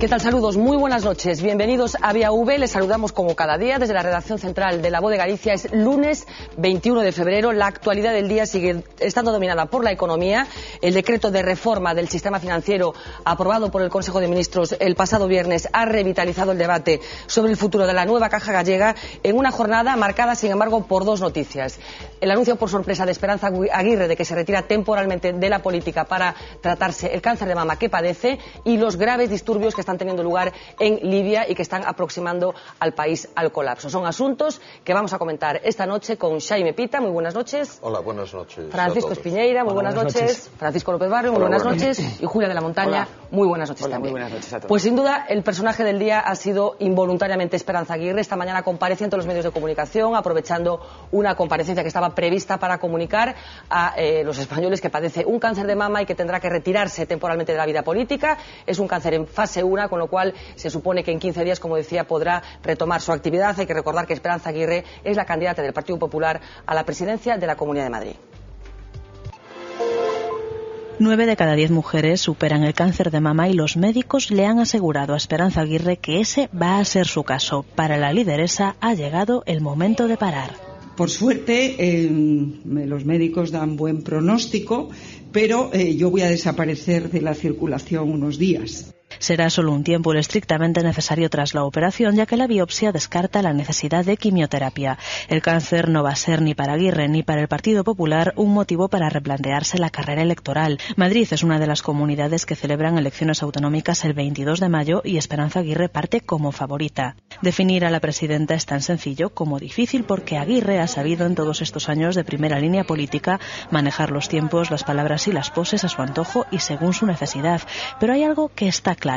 ¿Qué tal? Saludos, muy buenas noches. Bienvenidos a Vía V. Les saludamos como cada día desde la redacción central de La Voz de Galicia. Es lunes 21 de febrero. La actualidad del día sigue estando dominada por la economía. El decreto de reforma del sistema financiero aprobado por el Consejo de Ministros el pasado viernes ha revitalizado el debate sobre el futuro de la nueva Caja Gallega en una jornada marcada, sin embargo, por dos noticias. El anuncio por sorpresa de Esperanza Aguirre de que se retira temporalmente de la política para tratarse el cáncer de mama que padece y los graves disturbios que están teniendo lugar en Libia y que están aproximando al país al colapso. Son asuntos que vamos a comentar esta noche con Xaime Pita. Muy buenas noches. Hola, buenas noches. Francisco Espiñeira, muy buenas noches. Francisco López Barrio, muy buenas noches. Y Julia de la Montaña, muy buenas noches también. Muy buenas noches a todos. Pues sin duda el personaje del día ha sido involuntariamente Esperanza Aguirre. Esta mañana comparece ante los medios de comunicación, aprovechando una comparecencia que estaba prevista para comunicar a los españoles que padece un cáncer de mama y que tendrá que retirarse temporalmente de la vida política. Es un cáncer en fase 1, con lo cual se supone que en 15 días, como decía, podrá retomar su actividad. Hay que recordar que Esperanza Aguirre es la candidata del Partido Popular a la presidencia de la Comunidad de Madrid. 9 de cada 10 mujeres superan el cáncer de mama y los médicos le han asegurado a Esperanza Aguirre que ese va a ser su caso. Para la lideresa ha llegado el momento de parar. Por suerte, los médicos dan buen pronóstico, pero yo voy a desaparecer de la circulación unos días. Será solo un tiempo el estrictamente necesario tras la operación, ya que la biopsia descarta la necesidad de quimioterapia. El cáncer no va a ser ni para Aguirre ni para el Partido Popular un motivo para replantearse la carrera electoral. Madrid es una de las comunidades que celebran elecciones autonómicas el 22 de mayo y Esperanza Aguirre parte como favorita. Definir a la presidenta es tan sencillo como difícil, porque Aguirre ha sabido en todos estos años de primera línea política manejar los tiempos, las palabras y las poses a su antojo y según su necesidad. Pero hay algo que está claro: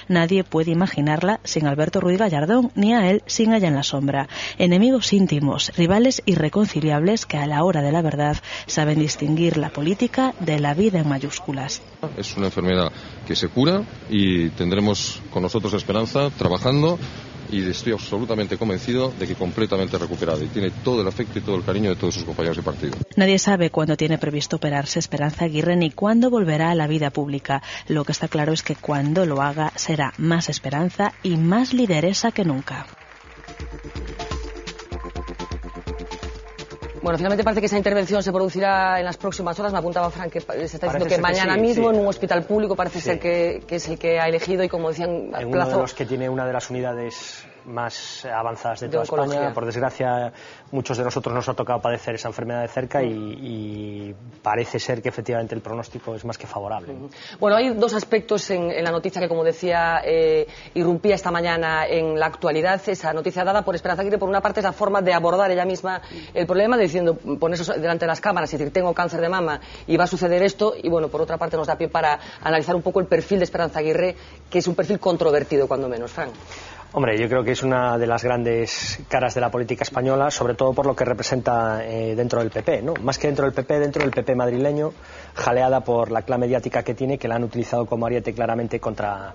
nadie puede imaginarla sin Alberto Ruiz Gallardón, ni a él sin ella en la sombra. Enemigos íntimos, rivales irreconciliables que a la hora de la verdad saben distinguir la política de la vida en mayúsculas. Es una enfermedad que se cura y tendremos con nosotros Esperanza trabajando, y estoy absolutamente convencido de que completamente recuperada, y tiene todo el afecto y todo el cariño de todos sus compañeros de partido. Nadie sabe cuándo tiene previsto operarse Esperanza Aguirre ni cuándo volverá a la vida pública. Lo que está claro es que cuando lo haga será más Esperanza y más lideresa que nunca. Bueno, finalmente parece que esa intervención se producirá en las próximas horas. Me apuntaba Frank que se está diciendo que mañana mismo en un hospital público parece ser que es el que ha elegido, y como decían, en uno de los que tiene una de las unidades más avanzadas de toda España. Por desgracia, muchos de nosotros nos ha tocado padecer esa enfermedad de cerca y parece ser que efectivamente el pronóstico es más que favorable. Bueno, hay dos aspectos en la noticia que, como decía, irrumpía esta mañana en la actualidad. Esa noticia dada por Esperanza Aguirre, por una parte, es la forma de abordar ella misma el problema, diciendo, ponerse delante de las cámaras y decir: tengo cáncer de mama y va a suceder esto. Y bueno, por otra parte nos da pie para analizar un poco el perfil de Esperanza Aguirre, que es un perfil controvertido, cuando menos. Frank. Hombre, yo creo que es una de las grandes caras de la política española, sobre todo por lo que representa dentro del PP, ¿no? Más que dentro del PP madrileño, jaleada por la clave mediática que tiene, que la han utilizado como ariete claramente contra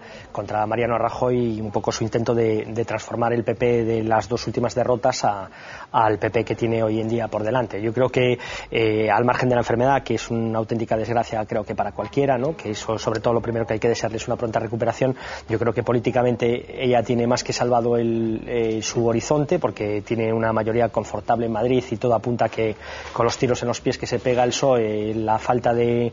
Mariano Rajoy, y un poco su intento de transformar el PP de las dos últimas derrotas al PP que tiene hoy en día por delante. Yo creo que al margen de la enfermedad, que es una auténtica desgracia, creo que para cualquiera, ¿no? Que eso, sobre todo, lo primero que hay que desearle es una pronta recuperación. Yo creo que políticamente ella tiene más que salvado su horizonte, porque tiene una mayoría confortable en Madrid y todo apunta que, con los tiros en los pies que se pega el PSOE, la falta de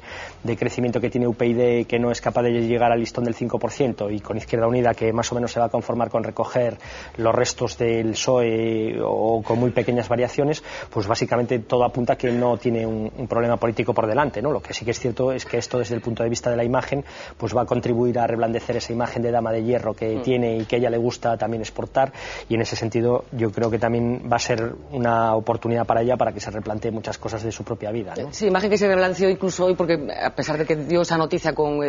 crecimiento que tiene UPyD, que no es capaz de llegar al listón del 5%, y con Izquierda Unida, que más o menos se va a conformar con recoger los restos del PSOE o con muy pequeñas variaciones, pues básicamente todo apunta que no tiene un problema político por delante, ¿no? Lo que sí que es cierto es que esto, desde el punto de vista de la imagen, pues va a contribuir a reblandecer esa imagen de dama de hierro que tiene y que a ella le gusta también exportar, y en ese sentido yo creo que también va a ser una oportunidad para ella para que se replantee muchas cosas de su propia vida, ¿no? Sí, imagen que se replanteó incluso hoy, porque a pesar de que dio esa noticia con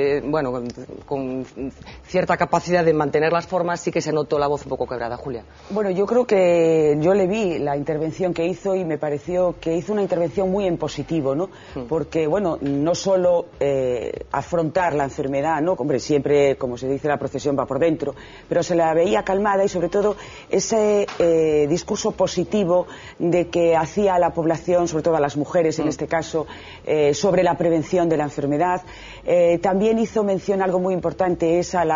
cierta capacidad de mantener las formas, sí que se notó la voz un poco quebrada. Julia. Bueno, yo creo que yo le vi la intervención que hizo y me pareció que hizo una intervención muy en positivo, ¿no? Porque, bueno, no solo afrontar la enfermedad, ¿no? Hombre, siempre, como se dice, la procesión va por dentro, pero se la veía manera calmada y sobre todo ese discurso positivo de que hacía a la población, sobre todo a las mujeres en este caso, sobre la prevención de la enfermedad. También hizo mención a algo muy importante, es al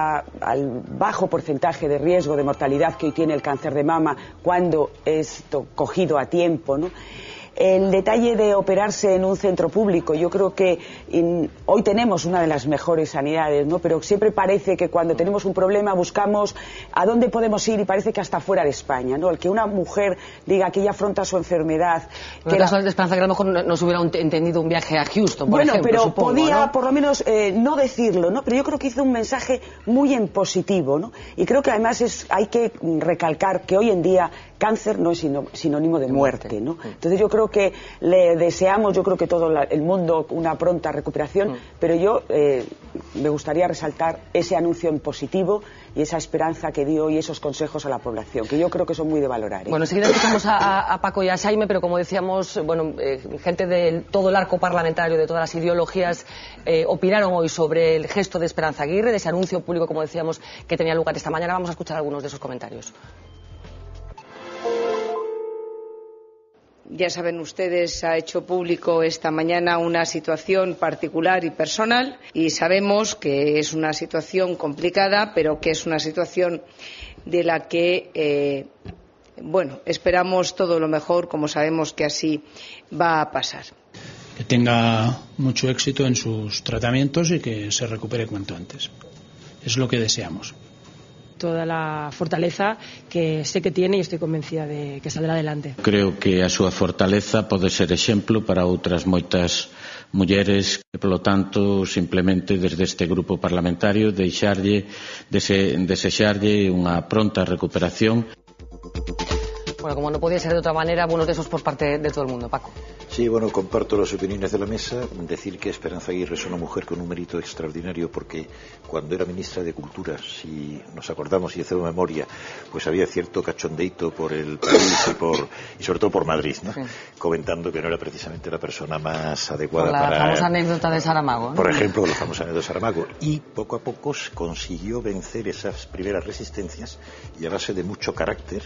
bajo porcentaje de riesgo de mortalidad que hoy tiene el cáncer de mama cuando es cogido a tiempo, ¿no? El detalle de operarse en un centro público, yo creo que hoy tenemos una de las mejores sanidades, ¿no? Pero siempre parece que cuando tenemos un problema buscamos a dónde podemos ir y parece que hasta fuera de España, ¿no? El que una mujer diga que ella afronta su enfermedad... En el caso de Esperanza, que a lo mejor nos hubiera entendido un viaje a Houston, por ejemplo, pero supongo, podía, ¿no? por lo menos, no decirlo, ¿no? Pero yo creo que hizo un mensaje muy en positivo, ¿no? Y creo que además hay que recalcar que hoy en día cáncer no es sinónimo de muerte, ¿no? Entonces yo creo que le deseamos, yo creo que todo el mundo, una pronta recuperación, pero yo me gustaría resaltar ese anuncio en positivo y esa esperanza que dio y esos consejos a la población, que yo creo que son muy de valorar, ¿eh? Bueno, enseguida escuchamos a Paco y a Xaime, pero como decíamos, bueno, gente de todo el arco parlamentario, de todas las ideologías, opinaron hoy sobre el gesto de Esperanza Aguirre, de ese anuncio público, como decíamos, que tenía lugar esta mañana. Vamos a escuchar algunos de esos comentarios. Ya saben ustedes, ha hecho público esta mañana una situación particular y personal y sabemos que es una situación complicada, pero que es una situación de la que, esperamos todo lo mejor, como sabemos que así va a pasar. Que tenga mucho éxito en sus tratamientos y que se recupere cuanto antes. Es lo que deseamos. Toda la fortaleza que sé que tiene y estoy convencida de que saldrá adelante. Creo que a súa fortaleza pode ser exemplo para outras moitas mulleres e, polo tanto, simplemente desde este grupo parlamentario desexarlle unha pronta recuperación. Bueno, como no podía ser de otra manera, buenos deseos por parte de todo el mundo. Paco. Sí, bueno, comparto las opiniones de la mesa. Decir que Esperanza Aguirre es una mujer con un mérito extraordinario porque cuando era ministra de Cultura, si nos acordamos y hacemos memoria, pues había cierto cachondeito por el país y sobre todo por Madrid, ¿no? Sí. Comentando que no era precisamente la persona más adecuada para... la famosa anécdota de Saramago, ¿no? Por ejemplo, la famosa anécdota de Saramago. Y poco a poco consiguió vencer esas primeras resistencias y a base de mucho carácter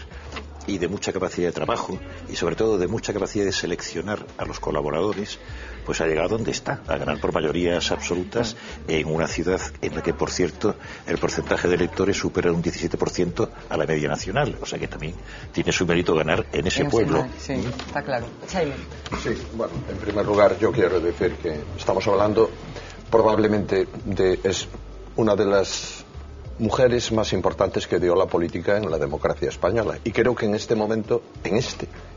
y de mucha capacidad de trabajo y sobre todo de mucha capacidad de seleccionar a los colaboradores, pues ha llegado donde está, a ganar por mayorías absolutas en una ciudad en la que, por cierto, el porcentaje de electores supera un 17% a la media nacional, o sea que también tiene su mérito ganar en ese pueblo. Sí, está claro. Xaime. Sí, bueno, en primer lugar yo quiero decir que estamos hablando probablemente es una de las mujeres más importantes que dio la política en la democracia española y creo que en este momento,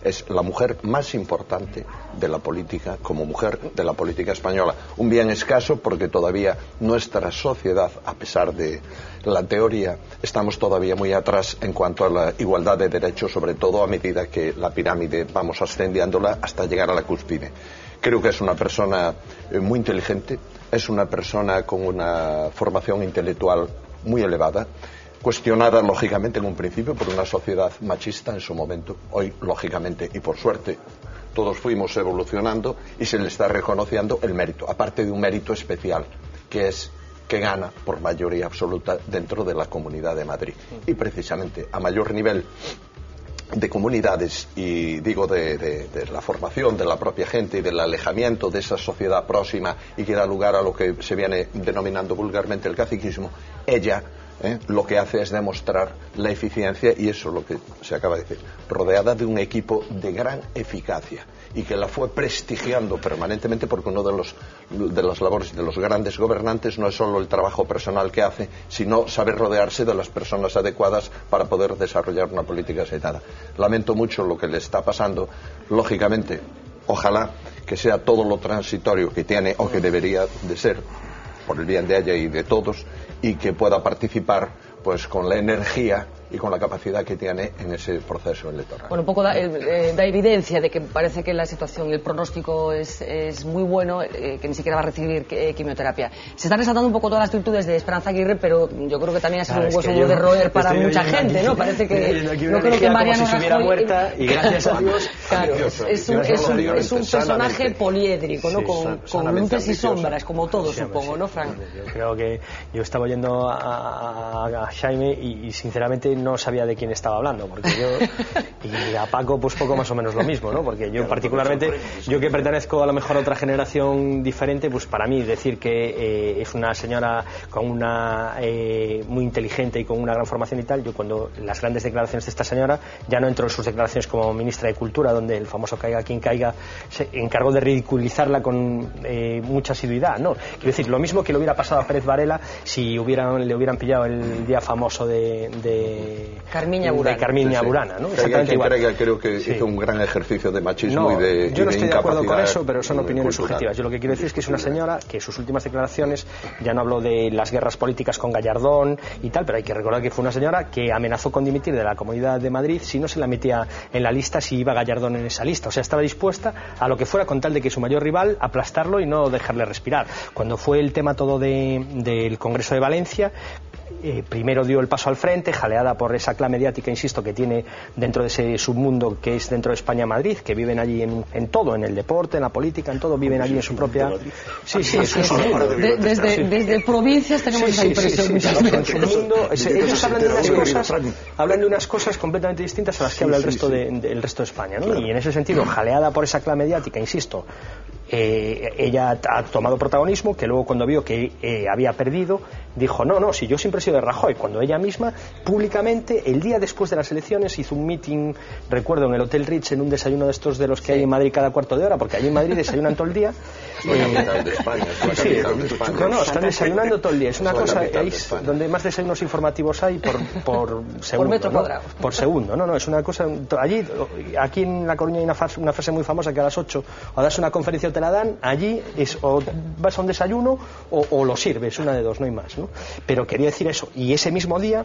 es la mujer más importante de la política, como mujer de la política española. Un bien escaso porque todavía nuestra sociedad, a pesar de la teoría, estamos todavía muy atrás en cuanto a la igualdad de derechos, sobre todo a medida que la pirámide vamos ascendiéndola hasta llegar a la cúspide. Creo que es una persona muy inteligente, es una persona con una formación intelectual muy elevada, cuestionada lógicamente en un principio por una sociedad machista en su momento. Hoy, lógicamente, y por suerte, todos fuimos evolucionando y se le está reconociendo el mérito, aparte de un mérito especial, que es que gana por mayoría absoluta dentro de la Comunidad de Madrid. Y precisamente a mayor nivel de comunidades y digo de la formación de la propia gente y del alejamiento de esa sociedad próxima y que da lugar a lo que se viene denominando vulgarmente el caciquismo, ella lo que hace es demostrar la eficiencia y eso es lo que se acaba de decir, rodeada de un equipo de gran eficacia y que la fue prestigiando permanentemente porque uno de las labores de los grandes gobernantes no es solo el trabajo personal que hace, sino saber rodearse de las personas adecuadas para poder desarrollar una política aceitada. Lamento mucho lo que le está pasando, lógicamente, ojalá que sea todo lo transitorio que tiene o que debería de ser por el bien de ella y de todos y que pueda participar pues con la energía y con la capacidad que tiene en ese proceso electoral. Bueno, un poco da evidencia de que parece que la situación y el pronóstico es muy bueno, que ni siquiera va a recibir quimioterapia. Se están resaltando un poco todas las virtudes de Esperanza Aguirre, pero yo creo que también ha sido un hueso de roer para mucha gente, ¿no? Parece que no creo que Mariano Rajoy estuviera muerta y gracias a Dios. Claro, es un personaje poliédrico, ¿no? Con luces y sombras, como todos, supongo, ¿no, Frank? Yo creo que yo estaba oyendo a Xaime y sinceramente no sabía de quién estaba hablando, porque yo, y a Paco pues poco más o menos lo mismo, ¿no? Porque yo particularmente, yo que pertenezco a lo mejor a otra generación diferente, pues para mí decir que es una señora con una muy inteligente y con una gran formación y tal, yo cuando las grandes declaraciones de esta señora, ya no entro en sus declaraciones como ministra de Cultura, donde el famoso caiga quien caiga se encargó de ridiculizarla con mucha asiduidad, ¿no? Quiero decir, lo mismo que le hubiera pasado a Pérez Varela si le hubieran pillado el día famoso de Carmiña Burana, ¿no? Exactamente igual. Creo que hizo un gran ejercicio de machismo yo no estoy de acuerdo con eso, pero son opiniones cultural. subjetivas. Yo lo que quiero decir es que es una señora que sus últimas declaraciones, ya no hablo de las guerras políticas con Gallardón y tal, pero hay que recordar que fue una señora que amenazó con dimitir de la Comunidad de Madrid si no se la metía en la lista, si iba Gallardón en esa lista. O sea, estaba dispuesta a lo que fuera con tal de que su mayor rival aplastarlo y no dejarle respirar. Cuando fue el tema todo del Congreso de Valencia, primero dio el paso al frente, jaleada por esa clave mediática, insisto, que tiene dentro de ese submundo que es dentro de España-Madrid, que viven allí en todo, en el deporte, en la política, en todo, viven allí en su propia... Sí, es un submundo. Desde provincias tenemos esa impresión. Ellos hablan de unas cosas completamente distintas a las que habla el resto de España, ¿no? Y en ese sentido, jaleada por esa clave mediática, insisto, ella ha tomado protagonismo, que luego cuando vio que había perdido, dijo, no, si yo siempre he sido de Rajoy, cuando ella misma, públicamente, el día después de las elecciones, hizo un meeting, recuerdo, en el Hotel Ritz, en un desayuno de estos de los que hay en Madrid cada cuarto de hora, porque allí en Madrid desayunan todo el día. Están desayunando todo el día. Es una cosa donde más desayunos informativos hay por segundo. Por metro cuadrado. Por segundo, no, es una cosa... Aquí en La Coruña hay una frase muy famosa que a las 8 o das una conferencia o te la dan, allí es o vas a un desayuno o lo sirves, una de dos, no hay más, ¿no? Pero quería decir eso, y ese mismo día,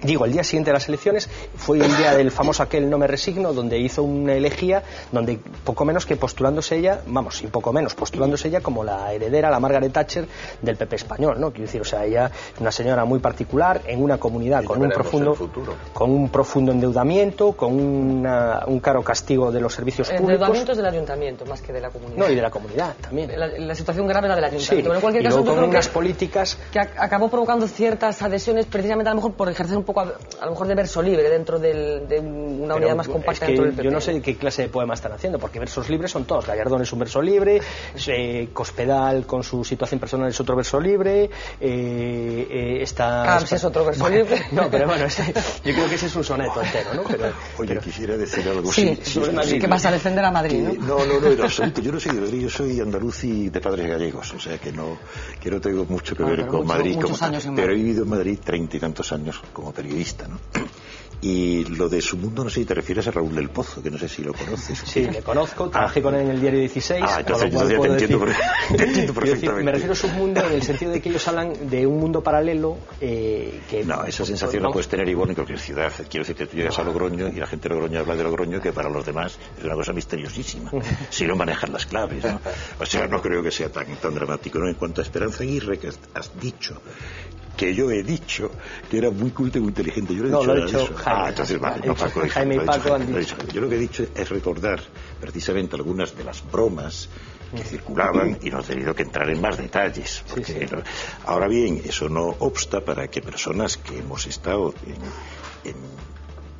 el día siguiente de las elecciones, fue el día del famoso aquel No me resigno, donde hizo una elegía, donde poco menos que postulándose ella como la heredera, la Margaret Thatcher del PP español, ¿no? Quiero decir, o sea, ella es una señora muy particular, en una comunidad con un profundo endeudamiento, con un caro castigo de los servicios públicos. Endeudamientos del ayuntamiento, más que de la comunidad. No, y de la comunidad también. La situación grave era del ayuntamiento. Sí, pero en cualquier caso, con unas políticas que acabó provocando ciertas adhesiones, precisamente a lo mejor por ejercer un poco a lo mejor de verso libre dentro de una unidad más compacta dentro del PP. Yo no sé qué clase de poema están haciendo, porque versos libres son todos. Gallardón es un verso libre, Cospedal con su situación personal es otro verso libre, Camps es otro verso libre. No, pero bueno, yo creo que ese es un soneto entero, ¿no? Pero quisiera decir algo. Sí, que vas a defender a Madrid, ¿no? No, en absoluto. Yo no soy de Madrid, yo soy andaluz y de padres gallegos, o sea que no tengo mucho que ver con Madrid. Pero he vivido en Madrid 30 y tantos años como periodista, ¿no? Y lo de su mundo, no sé si te refieres a Raúl del Pozo, que no sé si lo conoces. Sí, le conozco, trabajé con él en el Diario 16. Entonces ya te entiendo perfectamente. Me refiero a submundo en el sentido de que ellos hablan de un mundo paralelo No, esa sensación la puedes tener igual en cualquier ciudad. Quiero decir que tú llegas a Logroño y la gente de Logroño habla de Logroño, que para los demás es una cosa misteriosísima, si no manejan las claves, ¿no? O sea, no creo que sea tan dramático, ¿no? En cuanto a Esperanza Aguirre, que has dicho que yo he dicho que era muy culto y muy inteligente. Yo lo he dicho Jaime. Entonces vale, no Paco. Jaime y Paco han dicho. Yo lo que he dicho es recordar precisamente algunas de las bromas que circulaban y no he tenido que entrar en más detalles. Porque ahora bien, eso no obsta para que personas que hemos estado en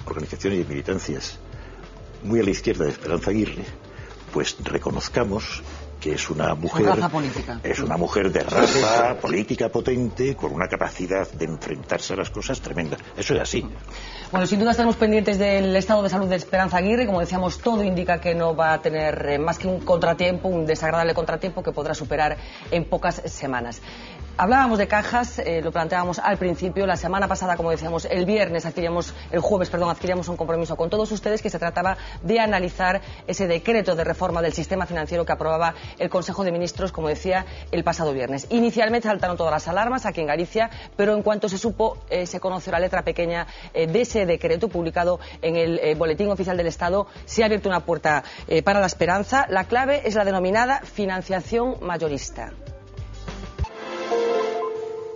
organizaciones y militancias muy a la izquierda de Esperanza Aguirre, pues reconozcamos que es una mujer de raza política potente, con una capacidad de enfrentarse a las cosas tremenda. Eso es así. Bueno, sin duda estaremos pendientes del estado de salud de Esperanza Aguirre. Como decíamos, todo indica que no va a tener más que un contratiempo, un desagradable contratiempo que podrá superar en pocas semanas. Hablábamos de cajas, lo planteábamos al principio. La semana pasada, como decíamos, el jueves adquiríamos un compromiso con todos ustedes, que se trataba de analizar ese decreto de reforma del sistema financiero que aprobaba el Consejo de Ministros, como decía, el pasado viernes. Inicialmente saltaron todas las alarmas aquí en Galicia, pero en cuanto se supo, se conoció la letra pequeña de ese decreto publicado en el Boletín Oficial del Estado, se ha abierto una puerta para la esperanza. La clave es la denominada financiación mayorista.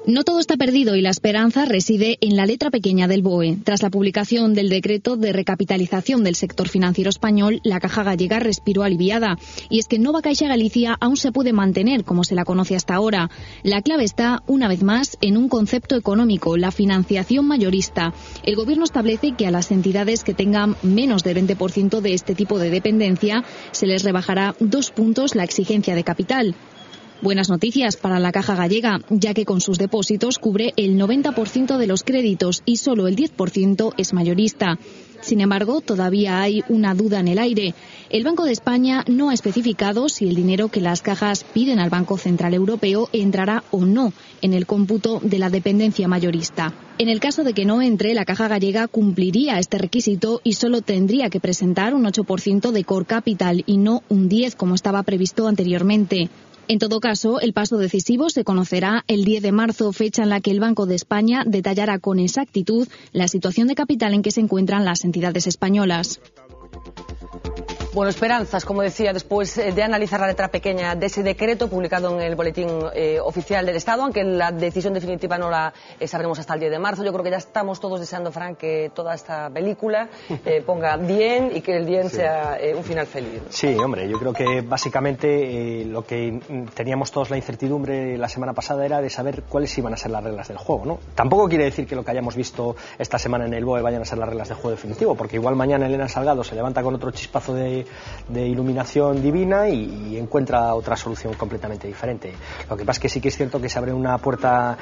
No todo está perdido y la esperanza reside en la letra pequeña del BOE. Tras la publicación del decreto de recapitalización del sector financiero español, la Caja Gallega respiró aliviada. Y es que Nova Caixa Galicia aún se puede mantener como se la conoce hasta ahora. La clave está, una vez más, en un concepto económico, la financiación mayorista. El Gobierno establece que a las entidades que tengan menos del 20% de este tipo de dependencia se les rebajará 2 puntos la exigencia de capital. Buenas noticias para la Caja Gallega, ya que con sus depósitos cubre el 90% de los créditos y solo el 10% es mayorista. Sin embargo, todavía hay una duda en el aire. El Banco de España no ha especificado si el dinero que las cajas piden al Banco Central Europeo entrará o no en el cómputo de la dependencia mayorista. En el caso de que no entre, la Caja Gallega cumpliría este requisito y solo tendría que presentar un 8% de core capital y no un 10% como estaba previsto anteriormente. En todo caso, el paso decisivo se conocerá el 10 de marzo, fecha en la que el Banco de España detallará con exactitud la situación de capital en que se encuentran las entidades españolas. Bueno, esperanzas, como decía, después de analizar la letra pequeña de ese decreto publicado en el Boletín Oficial del Estado, aunque la decisión definitiva no la sabremos hasta el 10 de marzo. Yo creo que ya estamos todos deseando, Fran, que toda esta película ponga bien y que el bien sea un final feliz. Sí, hombre, yo creo que básicamente lo que teníamos todos la incertidumbre la semana pasada era de saber cuáles iban a ser las reglas del juego, ¿no? Tampoco quiere decir que lo que hayamos visto esta semana en el BOE vayan a ser las reglas del juego definitivo, porque igual mañana Elena Salgado se levanta con otro chispazo de iluminación divina y encuentra otra solución completamente diferente. Lo que pasa es que sí que es cierto que se abre una puerta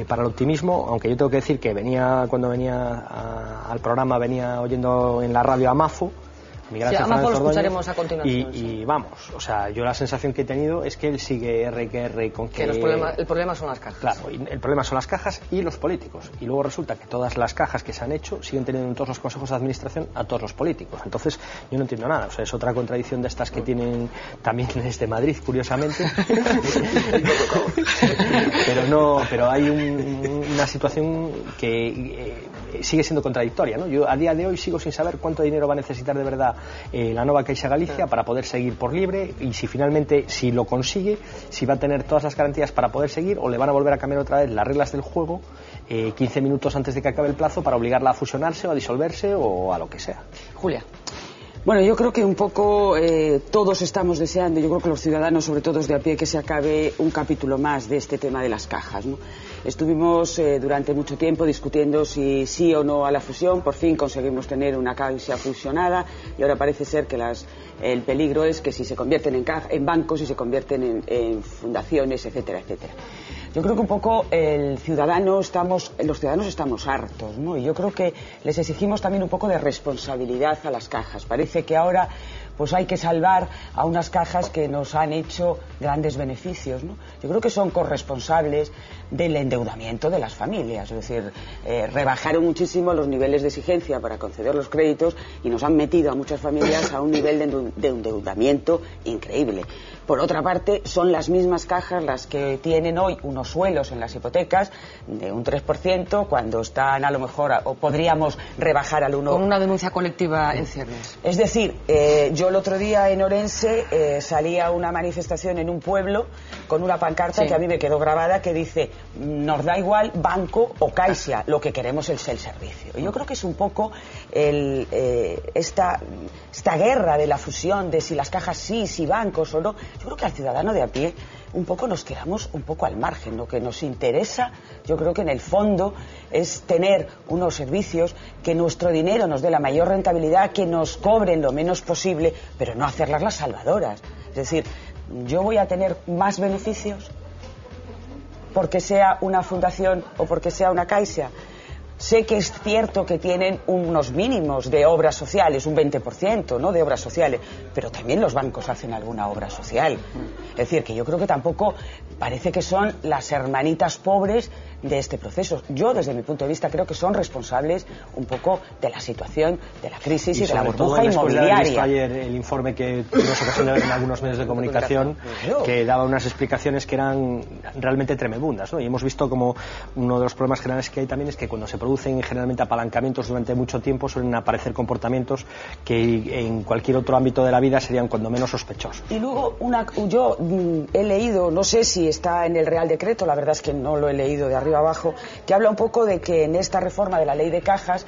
para el optimismo, aunque yo tengo que decir que cuando venía al programa venía oyendo en la radio a Mafu. Sí, a Mafu lo escucharemos a continuación. Y vamos, o sea, yo la sensación que he tenido es que él sigue R con que... el problema son las cajas. Claro, el problema son las cajas y los políticos. Y luego resulta que todas las cajas que se han hecho siguen teniendo en todos los consejos de administración a todos los políticos. Entonces, yo no entiendo nada. O sea, es otra contradicción de estas que tienen también desde Madrid, curiosamente. pero hay una situación que sigue siendo contradictoria, ¿no? Yo a día de hoy sigo sin saber cuánto dinero va a necesitar de verdad la Nova Caixa Galicia para poder seguir por libre, y si finalmente, si lo consigue, si va a tener todas las garantías para poder seguir, o le van a volver a cambiar otra vez las reglas del juego 15 minutos antes de que acabe el plazo para obligarla a fusionarse o a disolverse o a lo que sea. Julia. Bueno, yo creo que un poco todos estamos deseando, yo creo que los ciudadanos, sobre todo de a pie, que se acabe un capítulo más de este tema de las cajas, ¿no? Estuvimos durante mucho tiempo discutiendo si sí o no a la fusión. Por fin conseguimos tener una Caixa fusionada y ahora parece ser que el peligro es que si se convierten en bancos y se convierten en fundaciones, etcétera, etcétera. Yo creo que un poco los ciudadanos estamos hartos, ¿no? Y yo creo que les exigimos también un poco de responsabilidad a las cajas. Parece que ahora pues hay que salvar a unas cajas que nos han hecho grandes beneficios, ¿no? Yo creo que son corresponsables del endeudamiento de las familias, es decir, rebajaron muchísimo los niveles de exigencia para conceder los créditos y nos han metido a muchas familias a un nivel de endeudamiento increíble. Por otra parte, son las mismas cajas las que tienen hoy unos suelos en las hipotecas de un 3%, cuando están a lo mejor, o podríamos rebajar al 1%. Con una denuncia colectiva en ciernes. Es decir, yo el otro día en Orense salía una manifestación en un pueblo con una pancarta que a mí me quedó grabada que dice: nos da igual banco o caixa, lo que queremos es el servicio. Y yo creo que es un poco esta guerra de la fusión, de si las cajas sí, si bancos o no. Yo creo que al ciudadano de a pie un poco nos quedamos un poco al margen. Lo que nos interesa, yo creo que en el fondo, es tener unos servicios que nuestro dinero nos dé la mayor rentabilidad, que nos cobren lo menos posible, pero no hacerlas las salvadoras. Es decir, yo voy a tener más beneficios porque sea una fundación o porque sea una caixa. Sé que es cierto que tienen unos mínimos de obras sociales, un 20%, ¿no?, de obras sociales, pero también los bancos hacen alguna obra social. Es decir, que yo creo que tampoco parece que son las hermanitas pobres de este proceso. Yo, desde mi punto de vista, creo que son responsables un poco de la situación, de la crisis y de la burbuja inmobiliaria. He visto ayer el informe que tuvimos ocasión de ver en algunos medios de comunicación, que daba unas explicaciones que eran realmente tremebundas, ¿no? Y hemos visto como uno de los problemas generales que hay también es que cuando se producen generalmente apalancamientos durante mucho tiempo suelen aparecer comportamientos que en cualquier otro ámbito de la vida serían cuando menos sospechosos. Y luego yo he leído, no sé si está en el Real Decreto, la verdad es que no lo he leído de arriba arriba abajo, que habla un poco de que en esta reforma de la ley de cajas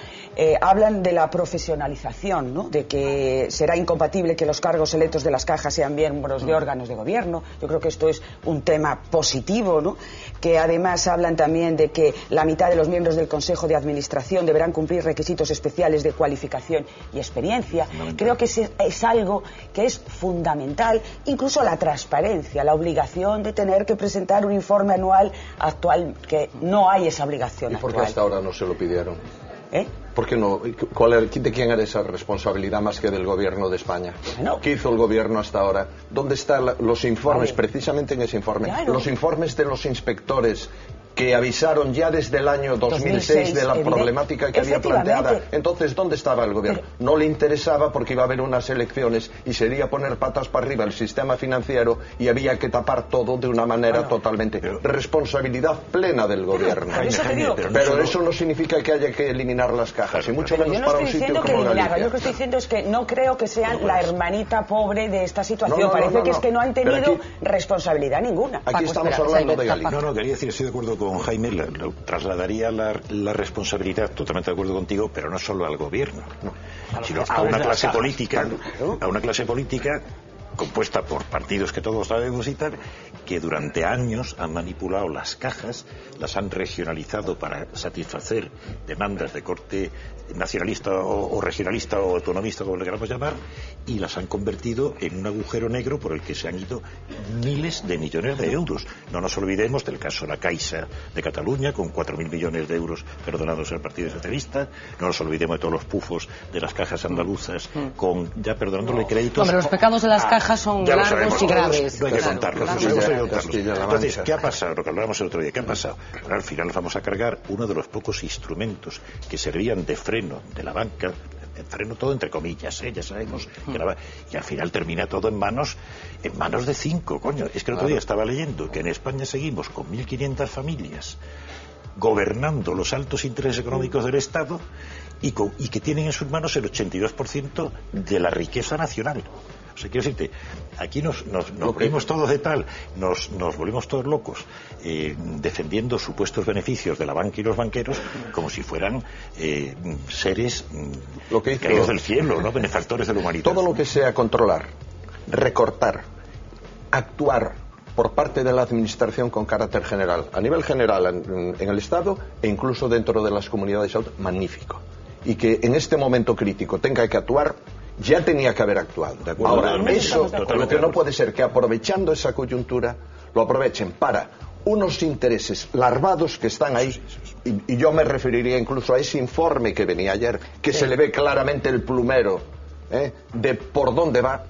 hablan de la profesionalización, ¿no? De que será incompatible que los cargos electos de las cajas sean miembros de órganos de gobierno. Yo creo que esto es un tema positivo, ¿no? Que además hablan también de que la mitad de los miembros del Consejo de Administración deberán cumplir requisitos especiales de cualificación y experiencia. Creo que es algo que es fundamental, incluso la transparencia, la obligación de tener que presentar un informe anual actual, que no hay esa obligación. ¿Y por qué hasta ahora no se lo pidieron? ¿Eh? ¿Por qué no? ¿De quién era esa responsabilidad más que del gobierno de España? No. ¿Qué hizo el gobierno hasta ahora? ¿Dónde están los informes, precisamente en ese informe? Claro. Los informes de los inspectores que avisaron ya desde el año 2006 de la problemática que había planteada. Entonces, ¿dónde estaba el gobierno? No le interesaba porque iba a haber unas elecciones y sería poner patas para arriba el sistema financiero y había que tapar todo de una manera totalmente. Responsabilidad plena del gobierno. Pero eso no significa que haya que eliminar las cajas, y mucho menos para un sitio como Galicia. Yo lo que estoy diciendo es que no creo que sean la hermanita pobre de esta situación. Parece que es que no han tenido responsabilidad ninguna. Aquí estamos hablando de Galicia. No, quería decir, estoy de acuerdo con Jaime, trasladaría la responsabilidad, totalmente de acuerdo contigo, pero no solo al gobierno, sino a una clase política, compuesta por partidos que todos sabemos y tal, que durante años han manipulado las cajas, las han regionalizado para satisfacer demandas de corte nacionalista o regionalista o autonomista, como le queramos llamar, y las han convertido en un agujero negro por el que se han ido miles de millones de euros. No nos olvidemos del caso La Caixa de Cataluña, con 4.000 millones de euros perdonados al Partido Socialista. No nos olvidemos de todos los pufos de las cajas andaluzas, con ya perdonándole créditos. Hombre, los pecados de las cajas son largos y graves. No hay que contarlos. Entonces, ¿qué ha pasado? Lo que hablábamos el otro día, ¿qué ha pasado? Bueno, al final vamos a cargar uno de los pocos instrumentos que servían de freno de la banca, freno todo entre comillas, ya sabemos, y al final termina todo en manos de 5, coño. Es que el otro día estaba leyendo que en España seguimos con 1.500 familias gobernando los altos intereses económicos del Estado y que tienen en sus manos el 82% de la riqueza nacional. O sea, quiero decirte, aquí nos volvimos todos de tal, nos volvimos todos locos, defendiendo supuestos beneficios de la banca y los banqueros como si fueran seres caídos del cielo, ¿no? Benefactores de la humanidad. Todo lo que sea controlar, recortar, actuar por parte de la administración con carácter general, a nivel general en el Estado e incluso dentro de las comunidades autónomas, magnífico. Y que en este momento crítico tenga que actuar, ya tenía que haber actuado. Ahora, eso, lo que no puede ser que aprovechando esa coyuntura, lo aprovechen para unos intereses larvados que están ahí, y yo me referiría incluso a ese informe que venía ayer, que se le ve claramente el plumero de por dónde va,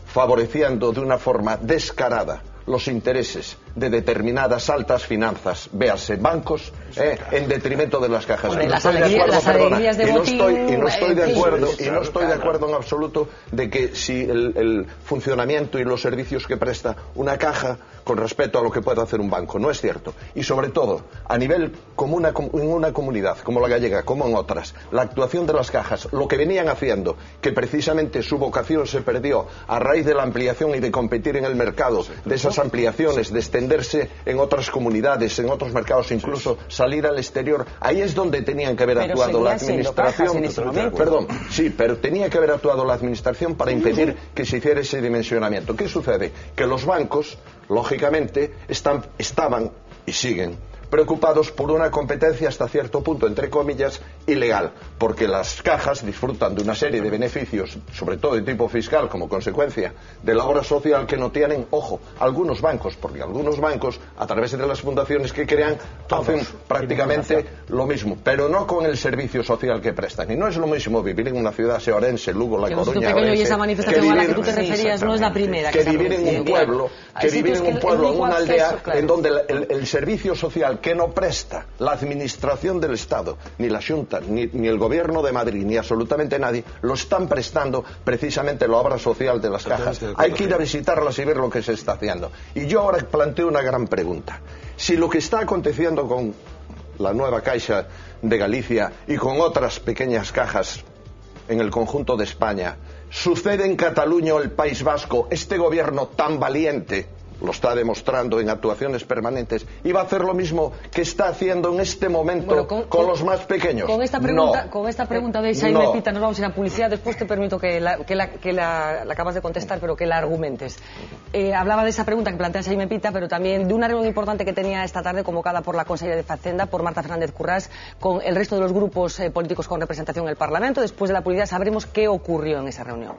favoreciendo de una forma descarada los intereses de determinadas altas finanzas, véase bancos, en detrimento de las cajas. Hombre, no estoy de acuerdo en absoluto de que si el funcionamiento y los servicios que presta una caja con respecto a lo que puede hacer un banco, no es cierto. Y sobre todo, a nivel en una comunidad como la gallega, como en otras, la actuación de las cajas, lo que venían haciendo, que precisamente su vocación se perdió a raíz de la ampliación y de competir en el mercado, de esas ampliaciones, de extenderse en otras comunidades, en otros mercados, incluso salir al exterior. Ahí es donde tenían que haber actuado la administración. Perdón, sí, pero tenía que haber actuado la administración para impedir que se hiciera ese dimensionamiento. ¿Qué sucede? Que los bancos, lógicamente, estaban y siguen preocupados por una competencia hasta cierto punto, entre comillas, ilegal, porque las cajas disfrutan de una serie de beneficios, sobre todo de tipo fiscal, como consecuencia de la obra social que no tienen, ojo, algunos bancos, porque algunos bancos, a través de las fundaciones que crean, hacen prácticamente lo mismo, pero no con el servicio social que prestan. Y no es lo mismo vivir en una ciudad, sea Orense, Lugo, La Coruña, y esa manifestación a la que tú te referías no es la primera que vivir en un pueblo, en una aldea, en donde el servicio social que no presta la administración del Estado, ni la Xunta, ni el Gobierno de Madrid, ni absolutamente nadie, lo están prestando precisamente la obra social de las cajas. Hay que ir a visitarlas y ver lo que se está haciendo. Y yo ahora planteo una gran pregunta. Si lo que está aconteciendo con la nueva Caixa de Galicia y con otras pequeñas cajas en el conjunto de España sucede en Cataluña o el País Vasco, este gobierno tan valiente lo está demostrando en actuaciones permanentes, y va a hacer lo mismo que está haciendo en este momento con los más pequeños. Con esta pregunta de Jaime Pita nos vamos a ir a publicidad. Después te permito que la acabas de contestar, pero que la argumentes. Hablaba de esa pregunta que plantea Jaime Pita, pero también de una reunión importante que tenía esta tarde convocada por la consellera de Facenda, por Marta Fernández Currás, con el resto de los grupos políticos con representación en el Parlamento. Después de la publicidad sabremos qué ocurrió en esa reunión.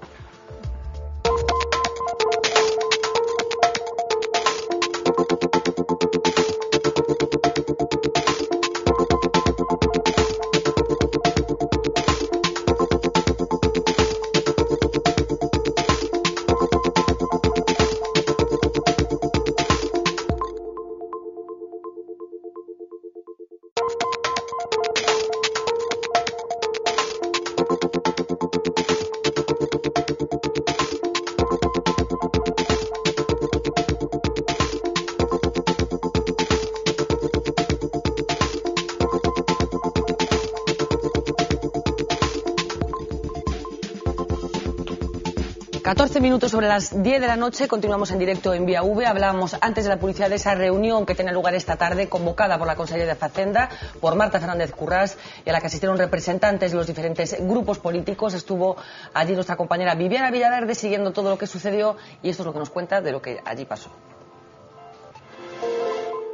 Minutos sobre las 10 de la noche, continuamos en directo en Vía V. Hablábamos antes de la publicidad de esa reunión que tiene lugar esta tarde, convocada por la consellera de Facenda, por Marta Fernández Currás, y a la que asistieron representantes de los diferentes grupos políticos. Estuvo allí nuestra compañera Viviana Villaverde siguiendo todo lo que sucedió, y esto es lo que nos cuenta de lo que allí pasó.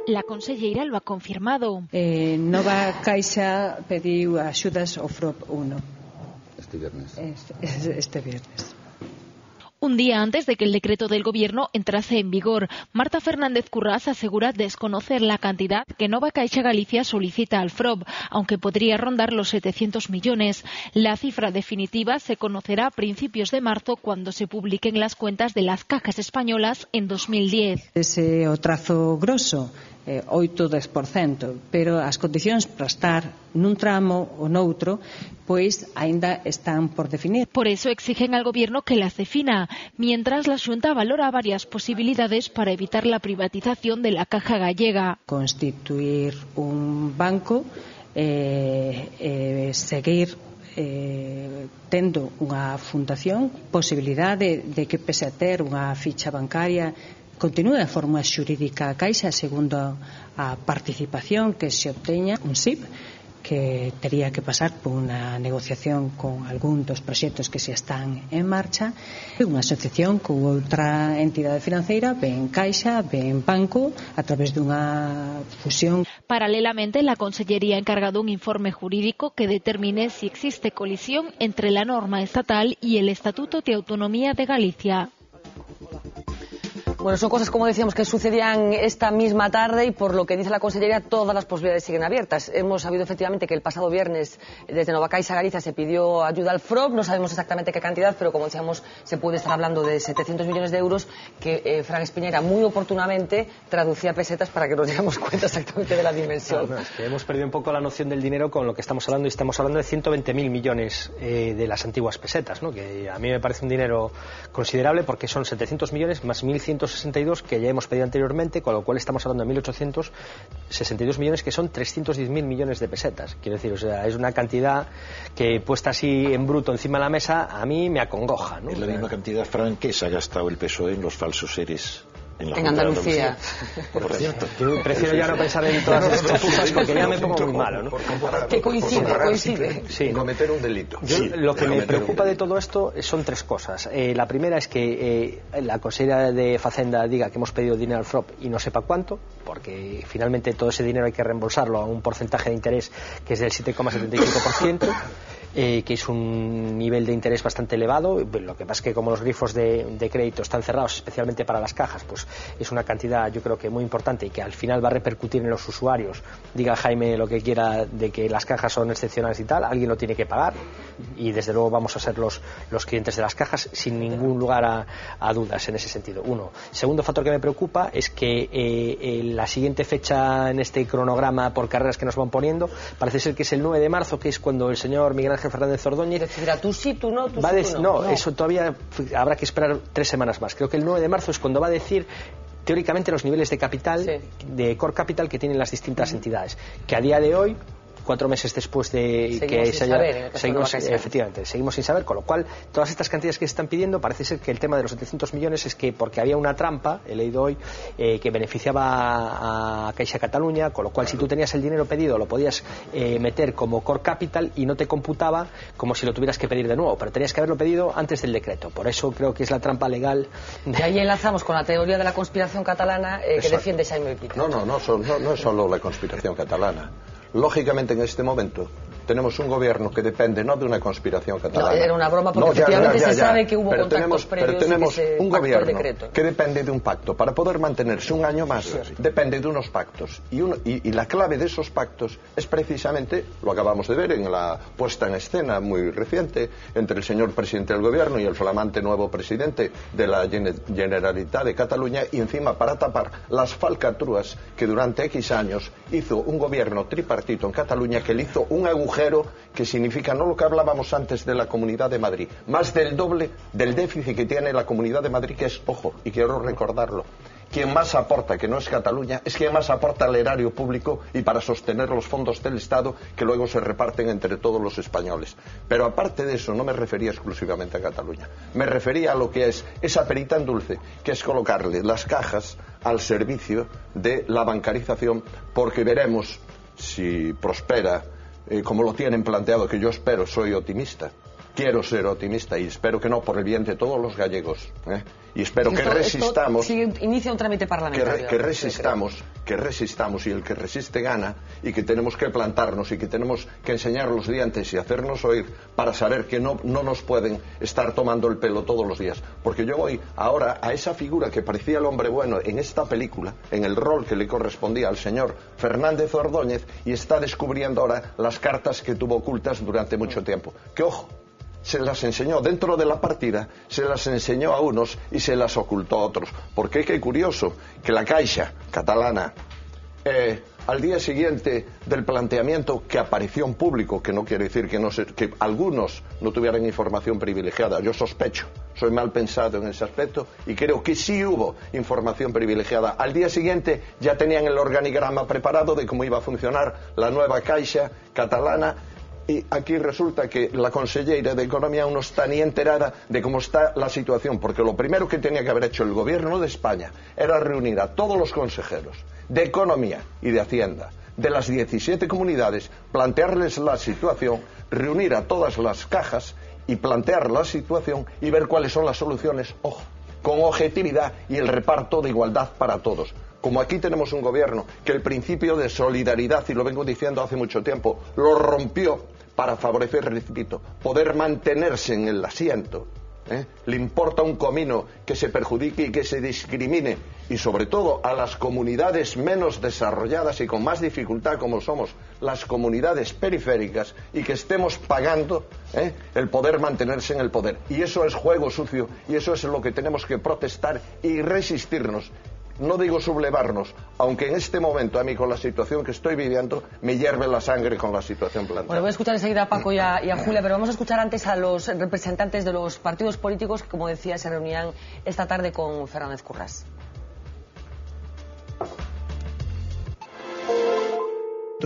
La consellera lo ha confirmado. Nova Caixa pediu axudas ao FROB 1. Este viernes. Este viernes. Un día antes de que el decreto del Gobierno entrase en vigor, Marta Fernández Currás asegura desconocer la cantidad que Nova Caixa Galicia solicita al FROB, aunque podría rondar los 700 millones. La cifra definitiva se conocerá a principios de marzo, cuando se publiquen las cuentas de las cajas españolas en 2010. Ese o trazo grosso, 8-10%, pero as condicións para estar nun tramo ou noutro, pois aínda están por definir. Por eso exigen al Gobierno que las defina, mientras la Xunta valora varias posibilidades para evitar la privatización de la Caja Gallega. Constituir un banco, seguir tendo unha fundación, posibilidade de que, pese a ter unha ficha bancaria, continúe a forma xurídica a Caixa segundo a participación que se obteña un SIP, que tería que pasar por unha negociación con algún dos proxectos que se están en marcha, unha asociación con outra entidade financeira, ben Caixa, ben Banco, a través dunha fusión. Paralelamente, la Consellería ha encargado un informe jurídico que determine si existe colisión entre la norma estatal y el Estatuto de Autonomía de Galicia. Bueno, son cosas, como decíamos, que sucedían esta misma tarde, y por lo que dice la consellería, todas las posibilidades siguen abiertas. Hemos sabido efectivamente que el pasado viernes desde Nova Caixa Galicia se pidió ayuda al FROB, no sabemos exactamente qué cantidad, pero como decíamos, se puede estar hablando de 700 millones de euros que Fran Espiñera muy oportunamente traducía a pesetas para que nos diéramos cuenta exactamente de la dimensión. No, es que hemos perdido un poco la noción del dinero con lo que estamos hablando, y estamos hablando de 120.000 millones de las antiguas pesetas, ¿no? Que a mí me parece un dinero considerable, porque son 700 millones más 1.162 que ya hemos pedido anteriormente, con lo cual estamos hablando de 1.862 millones, que son 310.000 millones de pesetas. Quiero decir, o sea, es una cantidad que, puesta así en bruto encima de la mesa, a mí me acongoja, ¿no? Es la misma cantidad, Fran, que se ha gastado el PSOE en los falsos seres en Andalucía. Por cierto. Yo prefiero ya no pensar en todas estas cosas, porque ya me pongo muy malo, ¿no? Que coincide. Sí. Cometer un delito. Lo que me preocupa de todo esto son tres cosas. La primera es que la consejera de Facenda diga que hemos pedido dinero al FROB y no sepa cuánto, porque finalmente todo ese dinero hay que reembolsarlo a un porcentaje de interés que es del 7,75%. Que es un nivel de interés bastante elevado. Lo que pasa es que, como los grifos de crédito están cerrados, especialmente para las cajas, pues es una cantidad, yo creo que muy importante, y que al final va a repercutir en los usuarios. Diga Jaime lo que quiera de que las cajas son excepcionales y tal, alguien lo tiene que pagar, y desde luego vamos a ser los clientes de las cajas, sin ningún lugar a dudas en ese sentido. Uno. Segundo factor que me preocupa es que la siguiente fecha en este cronograma por carreras que nos van poniendo parece ser que es el 9 de marzo, que es cuando el señor Miguel Ángel Fernández Ordóñez decidirá tú sí, tú no, no, eso todavía habrá que esperar 3 semanas más. Creo que el 9 de marzo es cuando va a decir teóricamente los niveles de capital, de core capital, que tienen las distintas entidades, que a día de hoy, 4 meses después de que se haya... Seguimos sin saber, con lo cual todas estas cantidades que se están pidiendo, parece ser que el tema de los 700 millones es que porque había una trampa, he leído hoy, que beneficiaba a Caixa Cataluña, con lo cual si tú tenías el dinero pedido lo podías meter como core capital y no te computaba como si lo tuvieras que pedir de nuevo, pero tenías que haberlo pedido antes del decreto. Por eso creo que es la trampa legal. Y ahí enlazamos con la teoría de la conspiración catalana que defiende Xaime Pita. No es solo la conspiración catalana. Lógicamente, en este momento tenemos un gobierno que depende no de una conspiración catalana. No, era una broma porque efectivamente se sabe que hubo contactos previos. Pero tenemos un gobierno decreto, que depende de un pacto. Para poder mantenerse un año más, depende de unos pactos. Y la clave de esos pactos es precisamente, lo acabamos de ver en la puesta en escena muy reciente, entre el señor presidente del gobierno y el flamante nuevo presidente de la Generalitat de Cataluña, y encima para tapar las falcatruas que durante X años hizo un gobierno tripartito en Cataluña, que le hizo un agujero que significa no lo que hablábamos antes de la Comunidad de Madrid, más del doble del déficit que tiene la Comunidad de Madrid, que es, ojo, y quiero recordarlo, quien más aporta, que no es Cataluña, es quien más aporta al erario público y para sostener los fondos del Estado que luego se reparten entre todos los españoles. Pero aparte de eso, no me refería exclusivamente a Cataluña, me refería a lo que es esa perita en dulce, que es colocarle las cajas al servicio de la bancarización, porque veremos si prospera como lo tienen planteado, que yo espero, soy optimista, quiero ser optimista y espero que no, por el bien de todos los gallegos, y espero que resistamos, inicia un trámite parlamentario, que resistamos y el que resiste gana, y que tenemos que plantarnos y que tenemos que enseñar los dientes y hacernos oír para saber que no nos pueden estar tomando el pelo todos los días, porque yo voy ahora a esa figura que parecía el hombre bueno en esta película, en el rol que le correspondía al señor Fernández Ordóñez, y está descubriendo ahora las cartas que tuvo ocultas durante mucho tiempo, que ojo, se las enseñó dentro de la partida, se las enseñó a unos y se las ocultó a otros. Porque qué curioso que la Caixa catalana, al día siguiente del planteamiento que apareció en público, que no quiere decir que algunos no tuvieran información privilegiada, yo sospecho, soy mal pensado en ese aspecto y creo que sí hubo información privilegiada. Al día siguiente ya tenían el organigrama preparado de cómo iba a funcionar la nueva Caixa catalana. Y aquí resulta que la consellera de Economía aún no está ni enterada de cómo está la situación, porque lo primero que tenía que haber hecho el gobierno de España era reunir a todos los consejeros de Economía y de Hacienda de las 17 comunidades, plantearles la situación, reunir a todas las cajas y plantear la situación y ver cuáles son las soluciones, ojo, con objetividad y el reparto de igualdad para todos. Como aquí tenemos un gobierno que el principio de solidaridad, y lo vengo diciendo hace mucho tiempo, lo rompió para favorecer, repito, poder mantenerse en el asiento, le importa un comino que se perjudique y que se discrimine, y sobre todo a las comunidades menos desarrolladas y con más dificultad, como somos las comunidades periféricas, y que estemos pagando el poder mantenerse en el poder. Y eso es juego sucio, y eso es lo que tenemos que protestar y resistirnos. No digo sublevarnos, aunque en este momento a mí, con la situación que estoy viviendo, me hierve la sangre con la situación planteada. Bueno, voy a escuchar enseguida a Paco y a Julia, pero vamos a escuchar antes a los representantes de los partidos políticos que, como decía, se reunían esta tarde con Fernández Currás.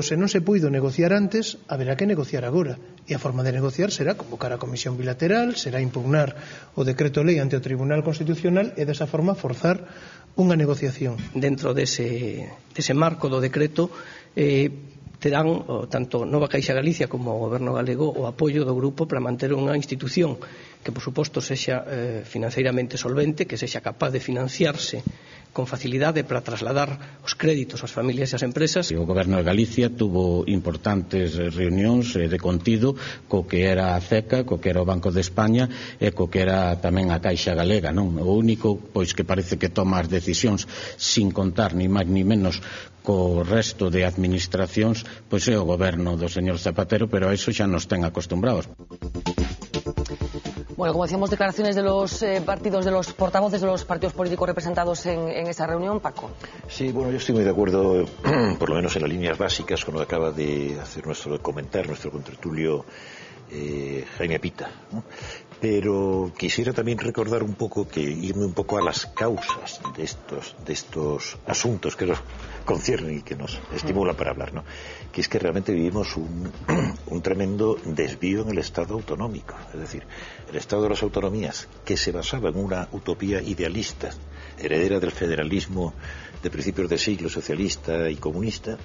Se non se puido negociar antes, haberá que negociar agora, e a forma de negociar será convocar a comisión bilateral, será impugnar o decreto lei ante o Tribunal Constitucional e desa forma forzar unha negociación. Dentro dese marco do decreto terán tanto Nova Caixa Galicia como o Goberno galego o apoio do grupo para manter unha institución que, por suposto, sexa financeiramente solvente, que sexa capaz de financiarse con facilidade para trasladar os créditos ás familias e ás empresas. O Goberno de Galicia tuvo importantes reunións de contido co que era a CECA, co que era o Banco de España e co que era tamén a Caixa Galega, non? O único pois que parece que toma as decisións sin contar ni máis ni menos co resto de administracións, pois é o Goberno do señor Zapatero, pero a iso xa nos ten acostumbrados. Bueno, como decíamos, declaraciones de los partidos, de los portavoces de los partidos políticos representados en esa reunión. Paco. Sí, bueno, yo estoy muy de acuerdo, por lo menos en las líneas básicas, con lo que acaba de hacer nuestro contertulio Jaime Pita, ¿no? Pero quisiera también recordar un poco, irme un poco a las causas de estos asuntos que nos conciernen y que nos estimulan para hablar, ¿no? Que es que realmente vivimos un tremendo desvío en el Estado autonómico. Es decir, el Estado de las autonomías, que se basaba en una utopía idealista, heredera del federalismo de principios de siglo socialista y comunista,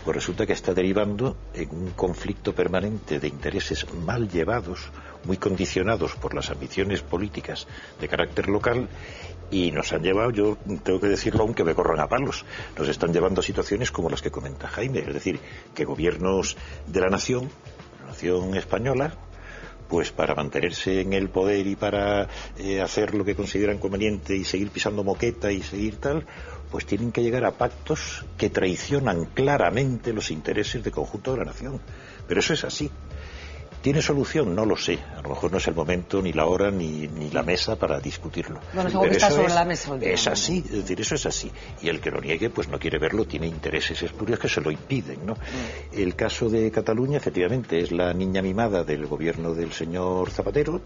pues resulta que está derivando en un conflicto permanente de intereses mal llevados, muy condicionados por las ambiciones políticas de carácter local, y nos han llevado, yo tengo que decirlo aunque me corran a palos, nos están llevando a situaciones como las que comenta Jaime, es decir, que gobiernos de la nación española, pues para mantenerse en el poder y para hacer lo que consideran conveniente y seguir pisando moqueta y seguir tal, pues tienen que llegar a pactos que traicionan claramente los intereses de conjunto de la nación. Pero eso es así. ¿Tiene solución? No lo sé. A lo mejor no es el momento, ni la hora, ni la mesa para discutirlo. Bueno, seguro que está sobre la mesa. Es así, es decir, eso es así. Y el que lo niegue, pues no quiere verlo, tiene intereses espurios que se lo impiden, ¿no? El caso de Cataluña, efectivamente, es la niña mimada del gobierno del señor Zapatero,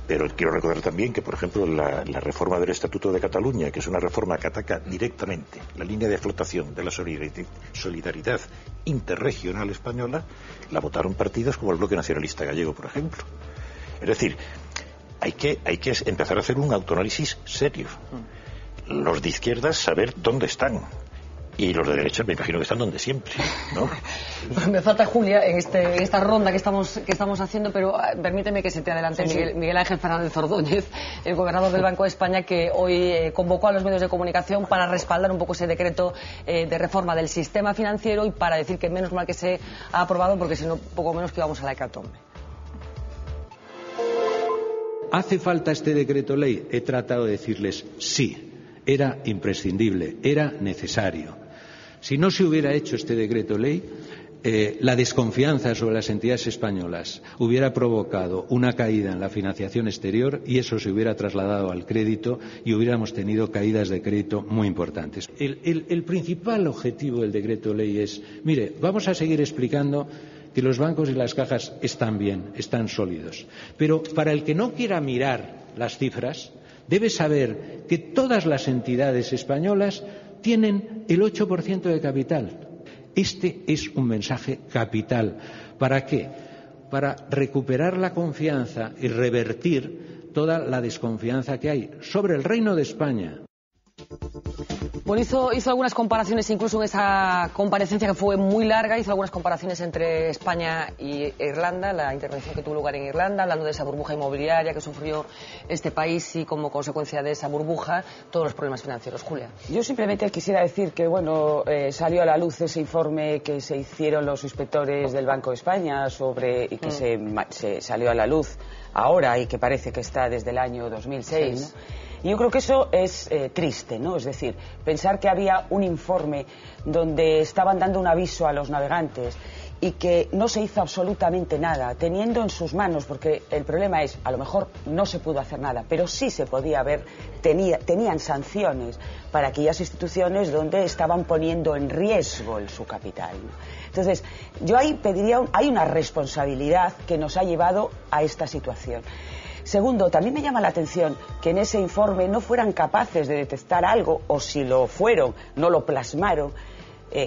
pero quiero recordar también que, por ejemplo, la reforma del Estatuto de Cataluña, que es una reforma que ataca directamente la línea de flotación de la solidaridad interregional española, la votaron partidos como el Bloque Nacionalista Gallego, por ejemplo. Es decir, hay que empezar a hacer un autoanálisis serio. Los de izquierdas saber dónde están, y los de derecha me imagino que están donde siempre, ¿no? Me falta Julia en esta ronda que estamos haciendo, pero permíteme que se te adelante Miguel Ángel Fernández Ordóñez, el gobernador del Banco de España, que hoy convocó a los medios de comunicación para respaldar un poco ese decreto de reforma del sistema financiero y para decir que menos mal que se ha aprobado, porque si no, poco menos que íbamos a la hecatombe. ¿Hace falta este decreto ley? He tratado de decirles sí, era imprescindible, era necesario. Si no se hubiera hecho este decreto ley, la desconfianza sobre las entidades españolas hubiera provocado una caída en la financiación exterior y eso se hubiera trasladado al crédito y hubiéramos tenido caídas de crédito muy importantes. El principal objetivo del decreto ley es, mire, vamos a seguir explicando que los bancos y las cajas están bien, están sólidos, pero para el que no quiera mirar las cifras, debe saber que todas las entidades españolas tienen el 8% de capital. Este es un mensaje capital. ¿Para qué? Para recuperar la confianza y revertir toda la desconfianza que hay sobre el Reino de España. Bueno, hizo algunas comparaciones, incluso en esa comparecencia que fue muy larga, hizo algunas comparaciones entre España y Irlanda, la intervención que tuvo lugar en Irlanda, hablando de esa burbuja inmobiliaria que sufrió este país y como consecuencia de esa burbuja todos los problemas financieros. Julia. Yo simplemente quisiera decir que, bueno, salió a la luz ese informe que se hicieron los inspectores del Banco de España y que se salió a la luz ahora y que parece que está desde el año 2006, ¿no? Y yo creo que eso es triste, ¿no? Es decir, pensar que había un informe donde estaban dando un aviso a los navegantes y que no se hizo absolutamente nada, teniendo en sus manos, porque el problema es, a lo mejor no se pudo hacer nada, pero sí se podía haber, tenían sanciones para aquellas instituciones donde estaban poniendo en riesgo su capital, ¿no? Entonces, yo ahí pediría, hay una responsabilidad que nos ha llevado a esta situación. Segundo, también me llama la atención que en ese informe no fueran capaces de detectar algo, o si lo fueron, no lo plasmaron,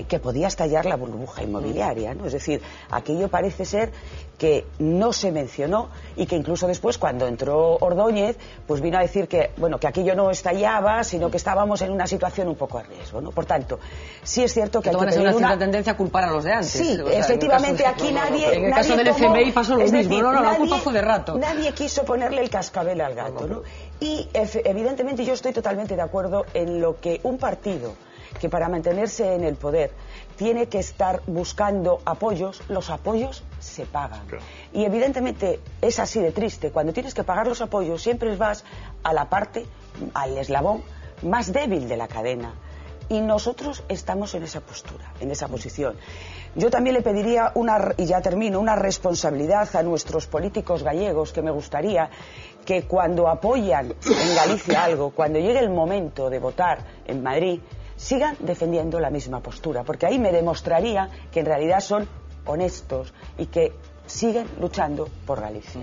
que podía estallar la burbuja inmobiliaria, ¿no? Es decir, aquello parece ser que no se mencionó y que incluso después, cuando entró Ordóñez, pues vino a decir que, bueno, que aquello no estallaba, sino que estábamos en una situación un poco a riesgo, ¿no? Por tanto, sí es cierto que hay que tener una tendencia a culpar a los de antes. Sí, o sea, efectivamente, aquí nadie... En el caso del FMI pasó lo mismo, la culpa fue de rato. Nadie quiso ponerle el cascabel al gato, ¿no? Y evidentemente yo estoy totalmente de acuerdo en lo que un partido que para mantenerse en el poder tiene que estar buscando apoyos, los apoyos se pagan. Claro. Y evidentemente es así de triste. Cuando tienes que pagar los apoyos siempre vas a la parte, al eslabón más débil de la cadena. Y nosotros estamos en esa postura, en esa posición. Yo también le pediría y ya termino, una responsabilidad a nuestros políticos gallegos, que me gustaría que cuando apoyan en Galicia algo, cuando llegue el momento de votar en Madrid, sigan defendiendo la misma postura, porque ahí me demostraría que en realidad son honestos y que siguen luchando por Galicia.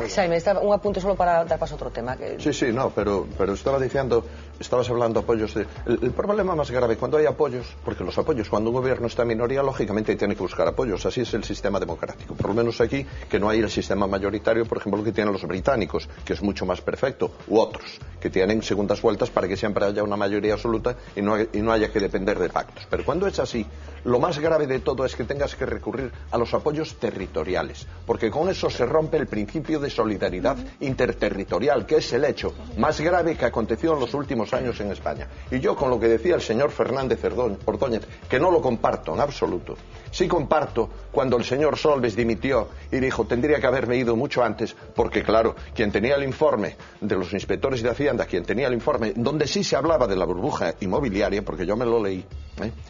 Xaime, un apunte solo para dar paso a otro tema. Sí, no, pero estabas hablando de apoyos. El problema más grave cuando hay apoyos, porque los apoyos, cuando un gobierno está en minoría, lógicamente tiene que buscar apoyos. Así es el sistema democrático. Por lo menos aquí, que no hay el sistema mayoritario, por ejemplo, que tienen los británicos, que es mucho más perfecto, u otros, que tienen segundas vueltas para que siempre haya una mayoría absoluta y no haya que depender de pactos. Pero cuando es así, lo más grave de todo es que tengas que recurrir a los apoyos territoriales, porque con eso se rompe el principio de solidaridad interterritorial, que es el hecho más grave que aconteció en los últimos años en España. Y yo, con lo que decía el señor Fernández Ordóñez, que no lo comparto en absoluto, sí comparto cuando el señor Solbes dimitió y dijo tendría que haberme ido mucho antes, porque claro, quien tenía el informe de los inspectores de Hacienda, quien tenía el informe donde sí se hablaba de la burbuja inmobiliaria, porque yo me lo leí,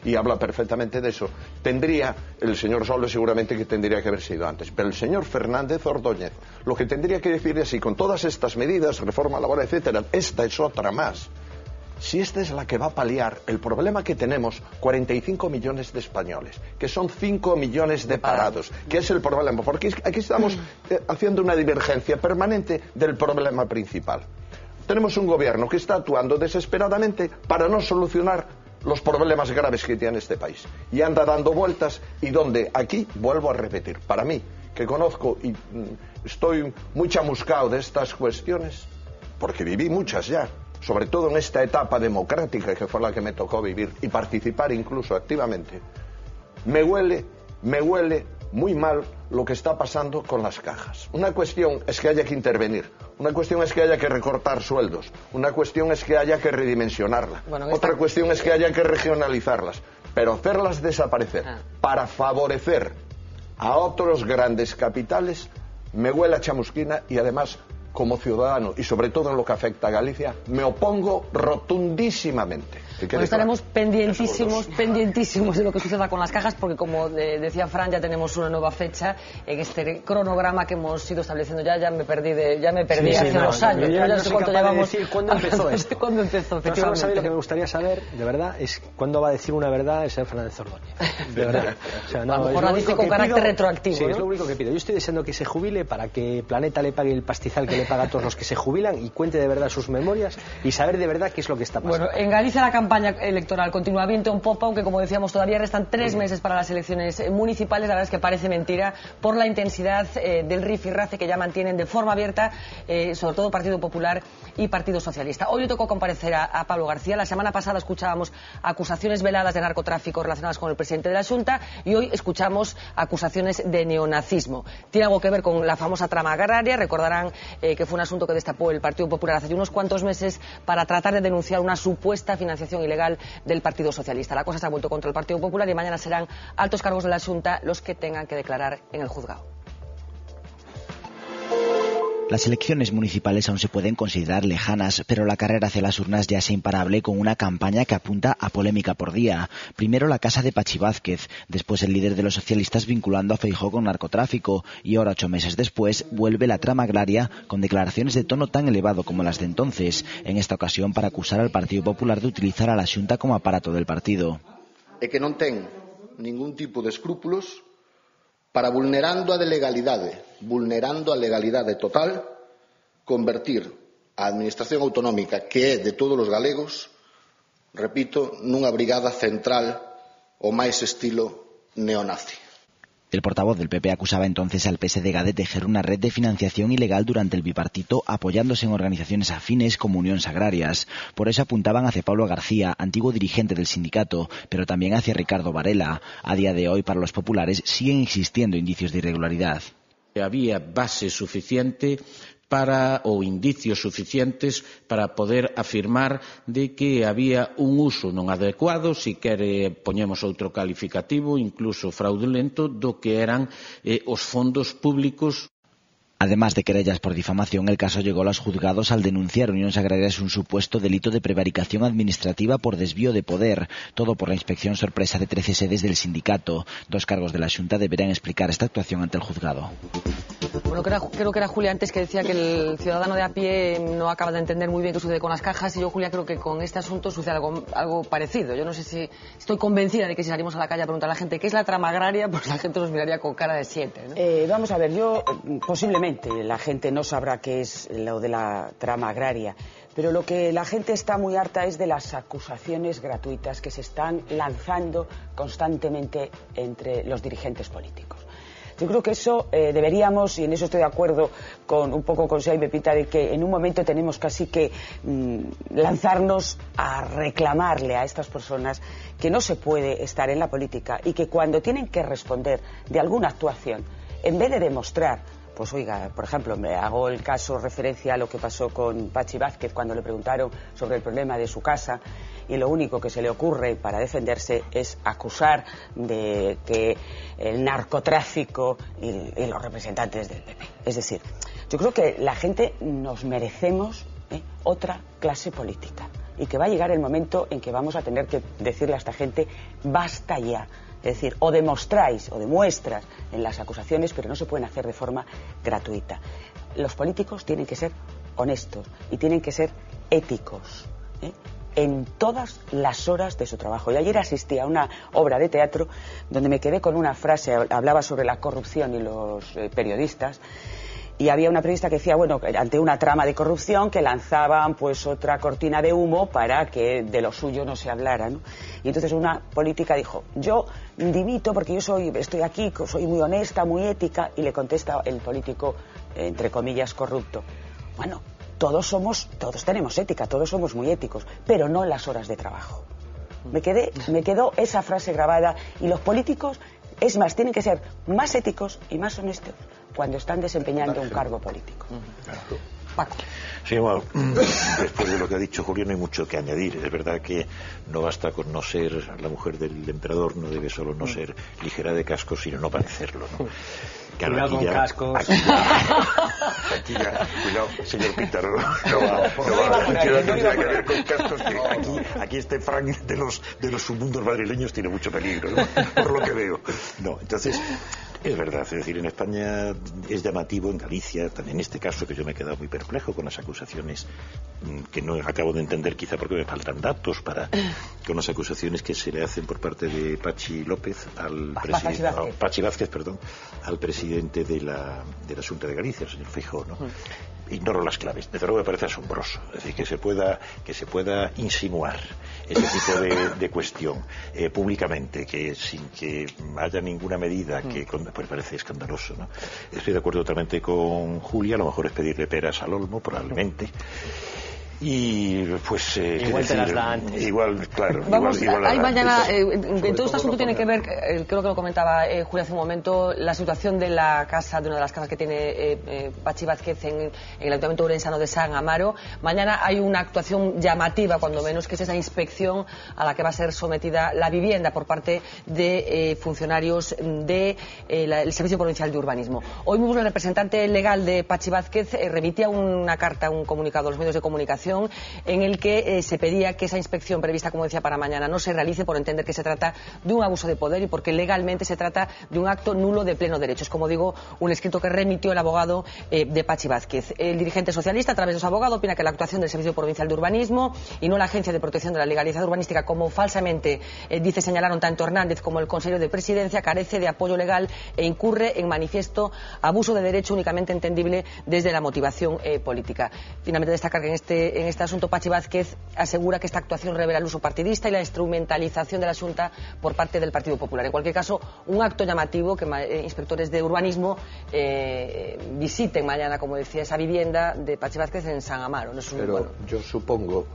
y habla perfectamente de eso, el señor Solbes seguramente que tendría que haberse ido antes, pero el señor Fernández Ordóñez lo que tendría que decir es si con todas estas medidas, reforma laboral, etcétera, esta es otra más. Si esta es la que va a paliar el problema que tenemos 45 millones de españoles, que son 5 millones de parados, que es el problema, porque aquí estamos haciendo una divergencia permanente del problema principal. Tenemos un gobierno que está actuando desesperadamente para no solucionar los problemas graves que tiene este país, y anda dando vueltas, y donde aquí, vuelvo a repetir, para mí, que conozco y estoy muy chamuscado de estas cuestiones, porque viví muchas ya, sobre todo en esta etapa democrática que fue la que me tocó vivir y participar incluso activamente, me huele muy mal lo que está pasando con las cajas. Una cuestión es que haya que intervenir, una cuestión es que haya que recortar sueldos, una cuestión es que haya que redimensionarla, otra cuestión es que haya que regionalizarlas, pero hacerlas desaparecer para favorecer a otros grandes capitales me huele a chamusquina, y además, como ciudadano y sobre todo en lo que afecta a Galicia, me opongo rotundísimamente. Bueno, estaremos pendientísimos de lo que suceda con las cajas, porque como decía Fran, ya tenemos una nueva fecha en este cronograma que hemos ido estableciendo. Ya me perdí hace unos años. Yo no sé cuánto llevamos. ¿Cuándo empezó esto? ¿Cuándo empezó? Lo que me gustaría saber, de verdad, es cuándo va a decir una verdad el señor Fernández Ordóñez. De verdad. O sea, no, a lo mejor la dice con carácter retroactivo. Sí, ¿no? Es lo único que pido. Yo estoy deseando que se jubile para que Planeta le pague el pastizal que le paga a todos los que se jubilan, y cuente de verdad sus memorias y saber de verdad qué es lo que está pasando. Bueno, en Galicia la campaña electoral continúa viento en popa, aunque como decíamos todavía restan 3 meses para las elecciones municipales. La verdad es que parece mentira por la intensidad del rifirrafe que ya mantienen de forma abierta, sobre todo Partido Popular y Partido Socialista. Hoy le tocó comparecer a Pablo García. La semana pasada escuchábamos acusaciones veladas de narcotráfico relacionadas con el presidente de la Xunta, y hoy escuchamos acusaciones de neonazismo. Tiene algo que ver con la famosa trama agraria. Recordarán que fue un asunto que destapó el Partido Popular hace unos cuantos meses para tratar de denunciar una supuesta financiación ilegal del Partido Socialista. La cosa se ha vuelto contra el Partido Popular y mañana serán altos cargos de la Xunta los que tengan que declarar en el juzgado. Las elecciones municipales aún se pueden considerar lejanas, pero la carrera hacia las urnas ya es imparable, con una campaña que apunta a polémica por día. Primero la casa de Pachi Vázquez, después el líder de los socialistas vinculando a Feijóo con narcotráfico, y ahora 8 meses después vuelve la trama agraria con declaraciones de tono tan elevado como las de entonces, en esta ocasión para acusar al Partido Popular de utilizar a la Xunta como aparato del partido. E que non ten ningún tipo de escrúpulos para, vulnerando a legalidade total, convertir a administración autonómica, que é de todos os galegos, repito, nunha brigada central o máis estilo neonazi. El portavoz del PP acusaba entonces al PSDG de tejer una red de financiación ilegal durante el bipartito, apoyándose en organizaciones afines como Uniones Agrarias. Por eso apuntaban hacia Pablo García, antiguo dirigente del sindicato, pero también hacia Ricardo Varela. A día de hoy, para los populares, siguen existiendo indicios de irregularidad. Había base suficiente o indicios suficientes para poder afirmar de que había un uso non adecuado, si quere poñemos outro calificativo, incluso fraudulento, do que eran os fondos públicos. Además de querellas por difamación, el caso llegó a los juzgados al denunciar Uniones Agrarias un supuesto delito de prevaricación administrativa por desvío de poder, todo por la inspección sorpresa de 13 sedes del sindicato. 2 cargos de la Xunta deberán explicar esta actuación ante el juzgado. Bueno, creo que era Julia antes que decía que el ciudadano de a pie no acaba de entender muy bien qué sucede con las cajas, y yo, Julia, creo que con este asunto sucede algo parecido. Yo no sé si estoy convencida de que si salimos a la calle a preguntar a la gente qué es la trama agraria, pues la gente nos miraría con cara de 7, ¿no? Vamos a ver, posiblemente la gente no sabrá qué es lo de la trama agraria, pero lo que la gente está muy harta es de las acusaciones gratuitas que se están lanzando constantemente entre los dirigentes políticos. Yo creo que eso deberíamos, y en eso estoy de acuerdo un poco con Sia y Pepita, de que en un momento tenemos casi que lanzarnos a reclamarle a estas personas que no se puede estar en la política y que cuando tienen que responder de alguna actuación, en vez de demostrar, pues oiga, por ejemplo, me hago el caso referencia a lo que pasó con Pachi Vázquez cuando le preguntaron sobre el problema de su casa, y lo único que se le ocurre para defenderse es acusar de que el narcotráfico y los representantes del PP. Es decir, yo creo que la gente nos merecemos otra clase política, y que va a llegar el momento en que vamos a tener que decirle a esta gente basta ya. Es decir, o demostráis o demuestras en las acusaciones, pero no se pueden hacer de forma gratuita. Los políticos tienen que ser honestos y tienen que ser éticos en todas las horas de su trabajo. Y ayer asistí a una obra de teatro donde me quedé con una frase, hablaba sobre la corrupción y los periodistas, y había una periodista que decía, bueno, ante una trama de corrupción que lanzaban pues otra cortina de humo para que de lo suyo no se hablara, ¿no? Y entonces una política dijo, yo dimito porque estoy aquí, soy muy honesta, muy ética, y le contesta el político, entre comillas, corrupto, bueno, todos tenemos ética, todos somos muy éticos, pero no en las horas de trabajo. Me quedó esa frase grabada, y los políticos, es más, tienen que ser más éticos y más honestos cuando están desempeñando un cargo político. Paco. Sí, bueno, después de lo que ha dicho Julio no hay mucho que añadir. Es verdad que no basta con no ser la mujer del emperador, no debe solo no ser ligera de cascos, sino no parecerlo, ¿no? Claro, cuidado con cascos. Aquí ya, cuidado, señor Pítaro, no tiene que ver con cascos, que aquí este Frank de los submundos madrileños tiene mucho peligro, ¿no? Por lo que veo. No, entonces, es verdad, es decir, en España es llamativo, en Galicia, también en este caso que yo me he quedado muy perplejo con las acusaciones que no acabo de entender, quizá porque me faltan datos con las acusaciones que se le hacen por parte de Pachi Vázquez, al presidente de la Xunta de Galicia, el señor Feijóo, ¿no? Ignoro las claves, desde luego me parece asombroso, es decir, que se pueda insinuar ese tipo de cuestión públicamente, que sin que haya ninguna medida, pues parece escandaloso, ¿no? Estoy de acuerdo totalmente con Julia, a lo mejor es pedirle peras al olmo, probablemente. Y pues igual te las da antes. Igual, claro. Hay mañana, en todo este asunto tiene que ver, creo que lo comentaba Julia hace un momento, la situación de la casa, de una de las casas que tiene Pachi Vázquez en el Ayuntamiento urensano de San Amaro. Mañana hay una actuación llamativa, cuando menos, que es esa inspección a la que va a ser sometida la vivienda por parte de funcionarios del Servicio Provincial de Urbanismo. Hoy mismo el representante legal de Pachi Vázquez remitía una carta, un comunicado a los medios de comunicación en el que se pedía que esa inspección prevista, como decía, para mañana no se realice, por entender que se trata de un abuso de poder y porque legalmente se trata de un acto nulo de pleno derecho. Es, como digo, un escrito que remitió el abogado de Pachi Vázquez. El dirigente socialista, a través de su abogado, opina que la actuación del Servicio Provincial de Urbanismo y no la Agencia de Protección de la Legalidad Urbanística, como falsamente señalaron tanto Hernández como el consejero de Presidencia, carece de apoyo legal e incurre en manifiesto abuso de derecho únicamente entendible desde la motivación política. Finalmente, destacar que en este asunto Pachi Vázquez asegura que esta actuación revela el uso partidista y la instrumentalización de la Xunta por parte del Partido Popular. En cualquier caso, un acto llamativo que inspectores de urbanismo visiten mañana, como decía, esa vivienda de Pachi Vázquez en San Amaro. Pero yo supongo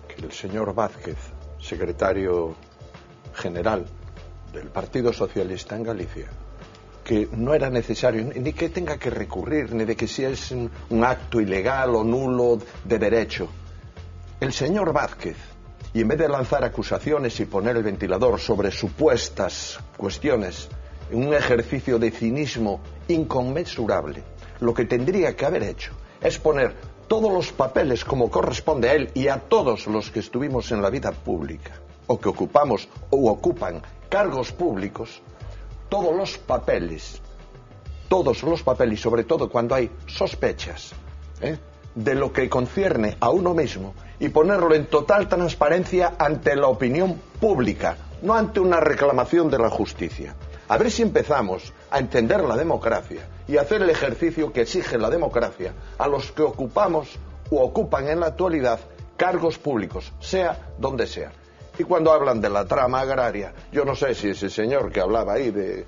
que el señor Vázquez, secretario general del Partido Socialista en Galicia, que no era necesario ni que tenga que recurrir, ni de que si es un acto ilegal o nulo de derecho. El señor Vázquez, y en vez de lanzar acusaciones y poner el ventilador sobre supuestas cuestiones, en un ejercicio de cinismo inconmensurable, lo que tendría que haber hecho es poner todos los papeles como corresponde a él y a todos los que estuvimos en la vida pública, o que ocupamos o ocupan cargos públicos, todos los papeles todos los papeles, y sobre todo cuando hay sospechas de lo que concierne a uno mismo, y ponerlo en total transparencia ante la opinión pública, no ante una reclamación de la justicia. A ver si empezamos a entender la democracia y hacer el ejercicio que exige la democracia a los que ocupamos o ocupan en la actualidad cargos públicos, sea donde sea. Y cuando hablan de la trama agraria, yo no sé si ese señor que hablaba ahí de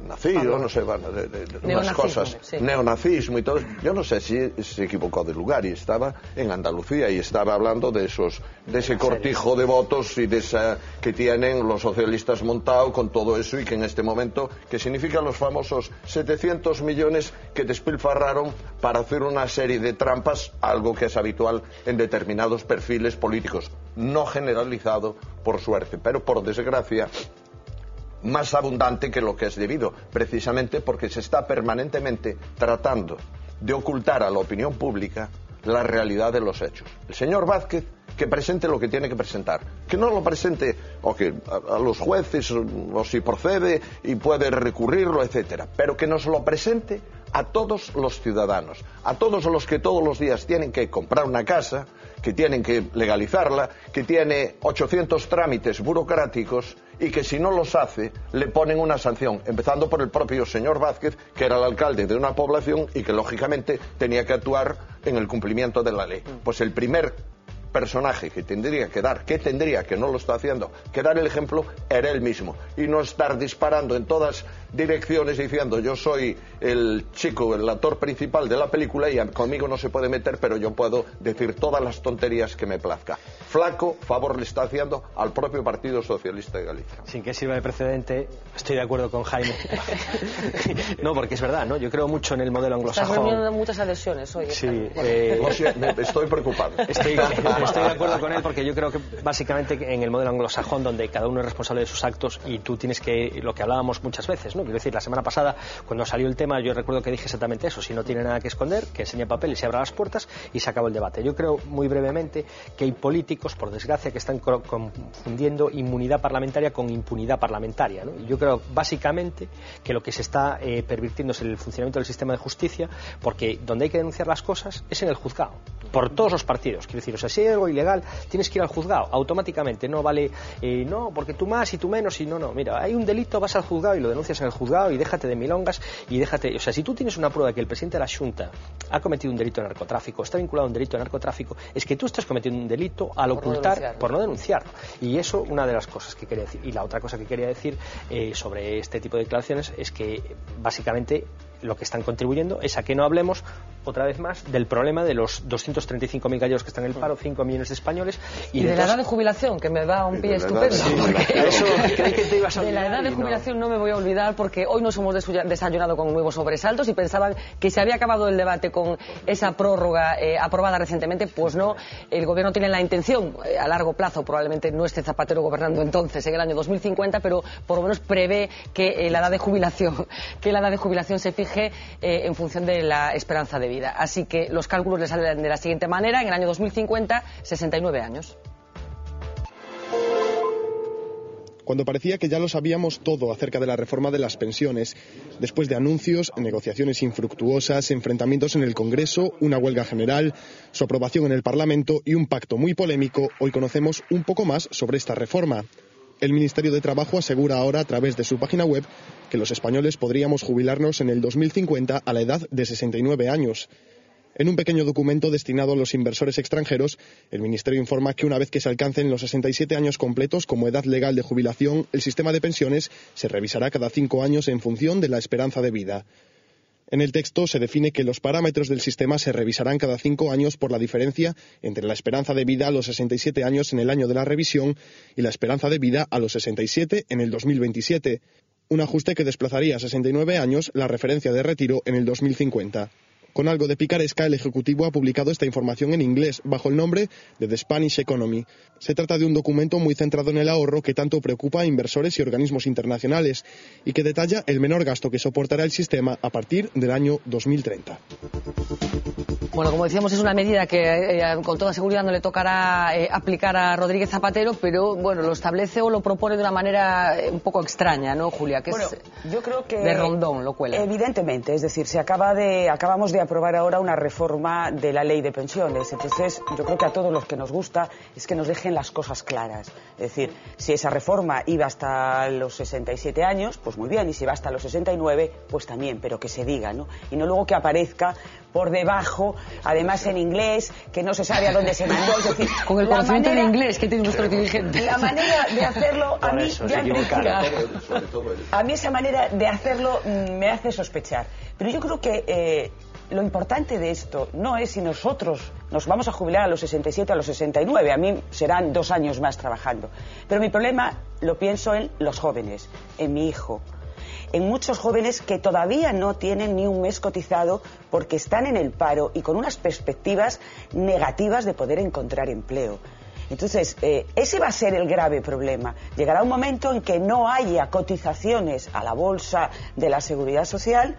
nacido, no sé, de unas cosas, sí, neonazismo y todo, yo no sé si se equivocó de lugar y estaba en Andalucía y estaba hablando de ese cortijo de votos y de esa que tienen los socialistas montado con todo eso, y que en este momento, que significa los famosos 700 millones que despilfarraron para hacer una serie de trampas, algo que es habitual en determinados perfiles políticos, no generalizado por suerte, pero por desgracia más abundante que lo que es debido, precisamente porque se está permanentemente tratando de ocultar a la opinión pública la realidad de los hechos. El señor Vázquez, que presente lo que tiene que presentar, que no lo presente o que a los jueces o si procede y puede recurrirlo, etcétera, pero que nos lo presente a todos los ciudadanos, a todos los que todos los días tienen que comprar una casa, que tienen que legalizarla, que tiene 800 trámites burocráticos y que si no los hace le ponen una sanción, empezando por el propio señor Vázquez, que era el alcalde de una población y que lógicamente tenía que actuar en el cumplimiento de la ley. Pues el primer personaje que tendría que no lo está haciendo, que dar el ejemplo, era él mismo, y no estar disparando en todas direcciones diciendo yo soy el chico, el actor principal de la película y conmigo no se puede meter, pero yo puedo decir todas las tonterías que me plazca. Flaco favor le está haciendo al propio Partido Socialista de Galicia. Sin que sirva de precedente, estoy de acuerdo con Jaime. No, porque es verdad, ¿no? Yo creo mucho en el modelo anglosajón. Estás reuniendo muchas adhesiones hoy. Sí, estoy preocupado. Estoy de acuerdo con él, porque yo creo que básicamente en el modelo anglosajón, donde cada uno es responsable de sus actos y tú tienes que, lo que hablábamos muchas veces, ¿no? Quiero decir, la semana pasada, cuando salió el tema, yo recuerdo que dije exactamente eso: si no tiene nada que esconder, que enseñe papel y se abra las puertas, y se acabó el debate. Yo creo, muy brevemente, que hay políticos, por desgracia, que están confundiendo inmunidad parlamentaria con impunidad parlamentaria, ¿no? Y yo creo, básicamente, que lo que se está pervirtiendo es el funcionamiento del sistema de justicia, porque donde hay que denunciar las cosas es en el juzgado, por todos los partidos. Quiero decir, o sea, si hay algo ilegal, tienes que ir al juzgado, automáticamente, no vale, no, porque tú más y tú menos, y no, mira, hay un delito, vas al juzgado y lo denuncias en el juzgado y déjate de milongas y déjate, o sea, si tú tienes una prueba de que el presidente de la Xunta ha cometido un delito de narcotráfico, está vinculado a un delito de narcotráfico, es que tú estás cometiendo un delito al ocultar, por no denunciarlo. Y eso, una de las cosas que quería decir. Y la otra cosa que quería decir sobre este tipo de declaraciones es que, básicamente, lo que están contribuyendo es a que no hablemos otra vez más del problema de los 235.000 gallegos que están en el paro, 5 millones de españoles y de la edad de jubilación, que me da un pie estupendo. De la edad de jubilación no me voy a olvidar, porque hoy nos hemos desayunado con nuevos sobresaltos y pensaban que se había acabado el debate con esa prórroga aprobada recientemente. Pues no, el gobierno tiene la intención, a largo plazo, probablemente no esté Zapatero gobernando entonces en el año 2050, pero por lo menos prevé que la edad de jubilación se fije en función de la esperanza de vida. Así que los cálculos le salen de la siguiente manera: en el año 2050, 69 años. Cuando parecía que ya lo sabíamos todo acerca de la reforma de las pensiones, después de anuncios, negociaciones infructuosas, enfrentamientos en el Congreso, una huelga general, su aprobación en el Parlamento y un pacto muy polémico, hoy conocemos un poco más sobre esta reforma. El Ministerio de Trabajo asegura ahora, a través de su página web, que los españoles podríamos jubilarnos en el 2050 a la edad de 69 años. En un pequeño documento destinado a los inversores extranjeros, el Ministerio informa que una vez que se alcancen los 67 años completos como edad legal de jubilación, el sistema de pensiones se revisará cada 5 años en función de la esperanza de vida. En el texto se define que los parámetros del sistema se revisarán cada 5 años por la diferencia entre la esperanza de vida a los 67 años en el año de la revisión y la esperanza de vida a los 67 en el 2027. Un ajuste que desplazaría a 69 años la referencia de retiro en el 2050. Con algo de picaresca, el Ejecutivo ha publicado esta información en inglés, bajo el nombre de The Spanish Economy. Se trata de un documento muy centrado en el ahorro que tanto preocupa a inversores y organismos internacionales y que detalla el menor gasto que soportará el sistema a partir del año 2030. Bueno, como decíamos, es una medida que con toda seguridad no le tocará aplicar a Rodríguez Zapatero, pero bueno, lo establece o lo propone de una manera un poco extraña, ¿no, Julia? Que bueno, yo creo que de rondón lo cuela. Evidentemente, es decir, acabamos de aprobar ahora una reforma de la ley de pensiones. Entonces, yo creo que a todos los que nos gusta es que nos dejen las cosas claras. Es decir, si esa reforma iba hasta los 67 años, pues muy bien, y si va hasta los 69, pues también, pero que se diga, ¿no? Y no luego que aparezca por debajo, además en inglés, que no se sabe a dónde se mandó. Es decir, con el conocimiento en inglés que tiene nuestro dirigente. La manera de hacerlo, a mí, a mí esa manera de hacerlo me hace sospechar. Pero yo creo que lo importante de esto no es si nosotros nos vamos a jubilar a los 67 o a los 69. A mí serán 2 años más trabajando. Pero mi problema lo pienso en los jóvenes, en mi hijo, en muchos jóvenes que todavía no tienen ni un mes cotizado porque están en el paro y con unas perspectivas negativas de poder encontrar empleo. Entonces, ese va a ser el grave problema. Llegará un momento en que no haya cotizaciones a la bolsa de la Seguridad Social,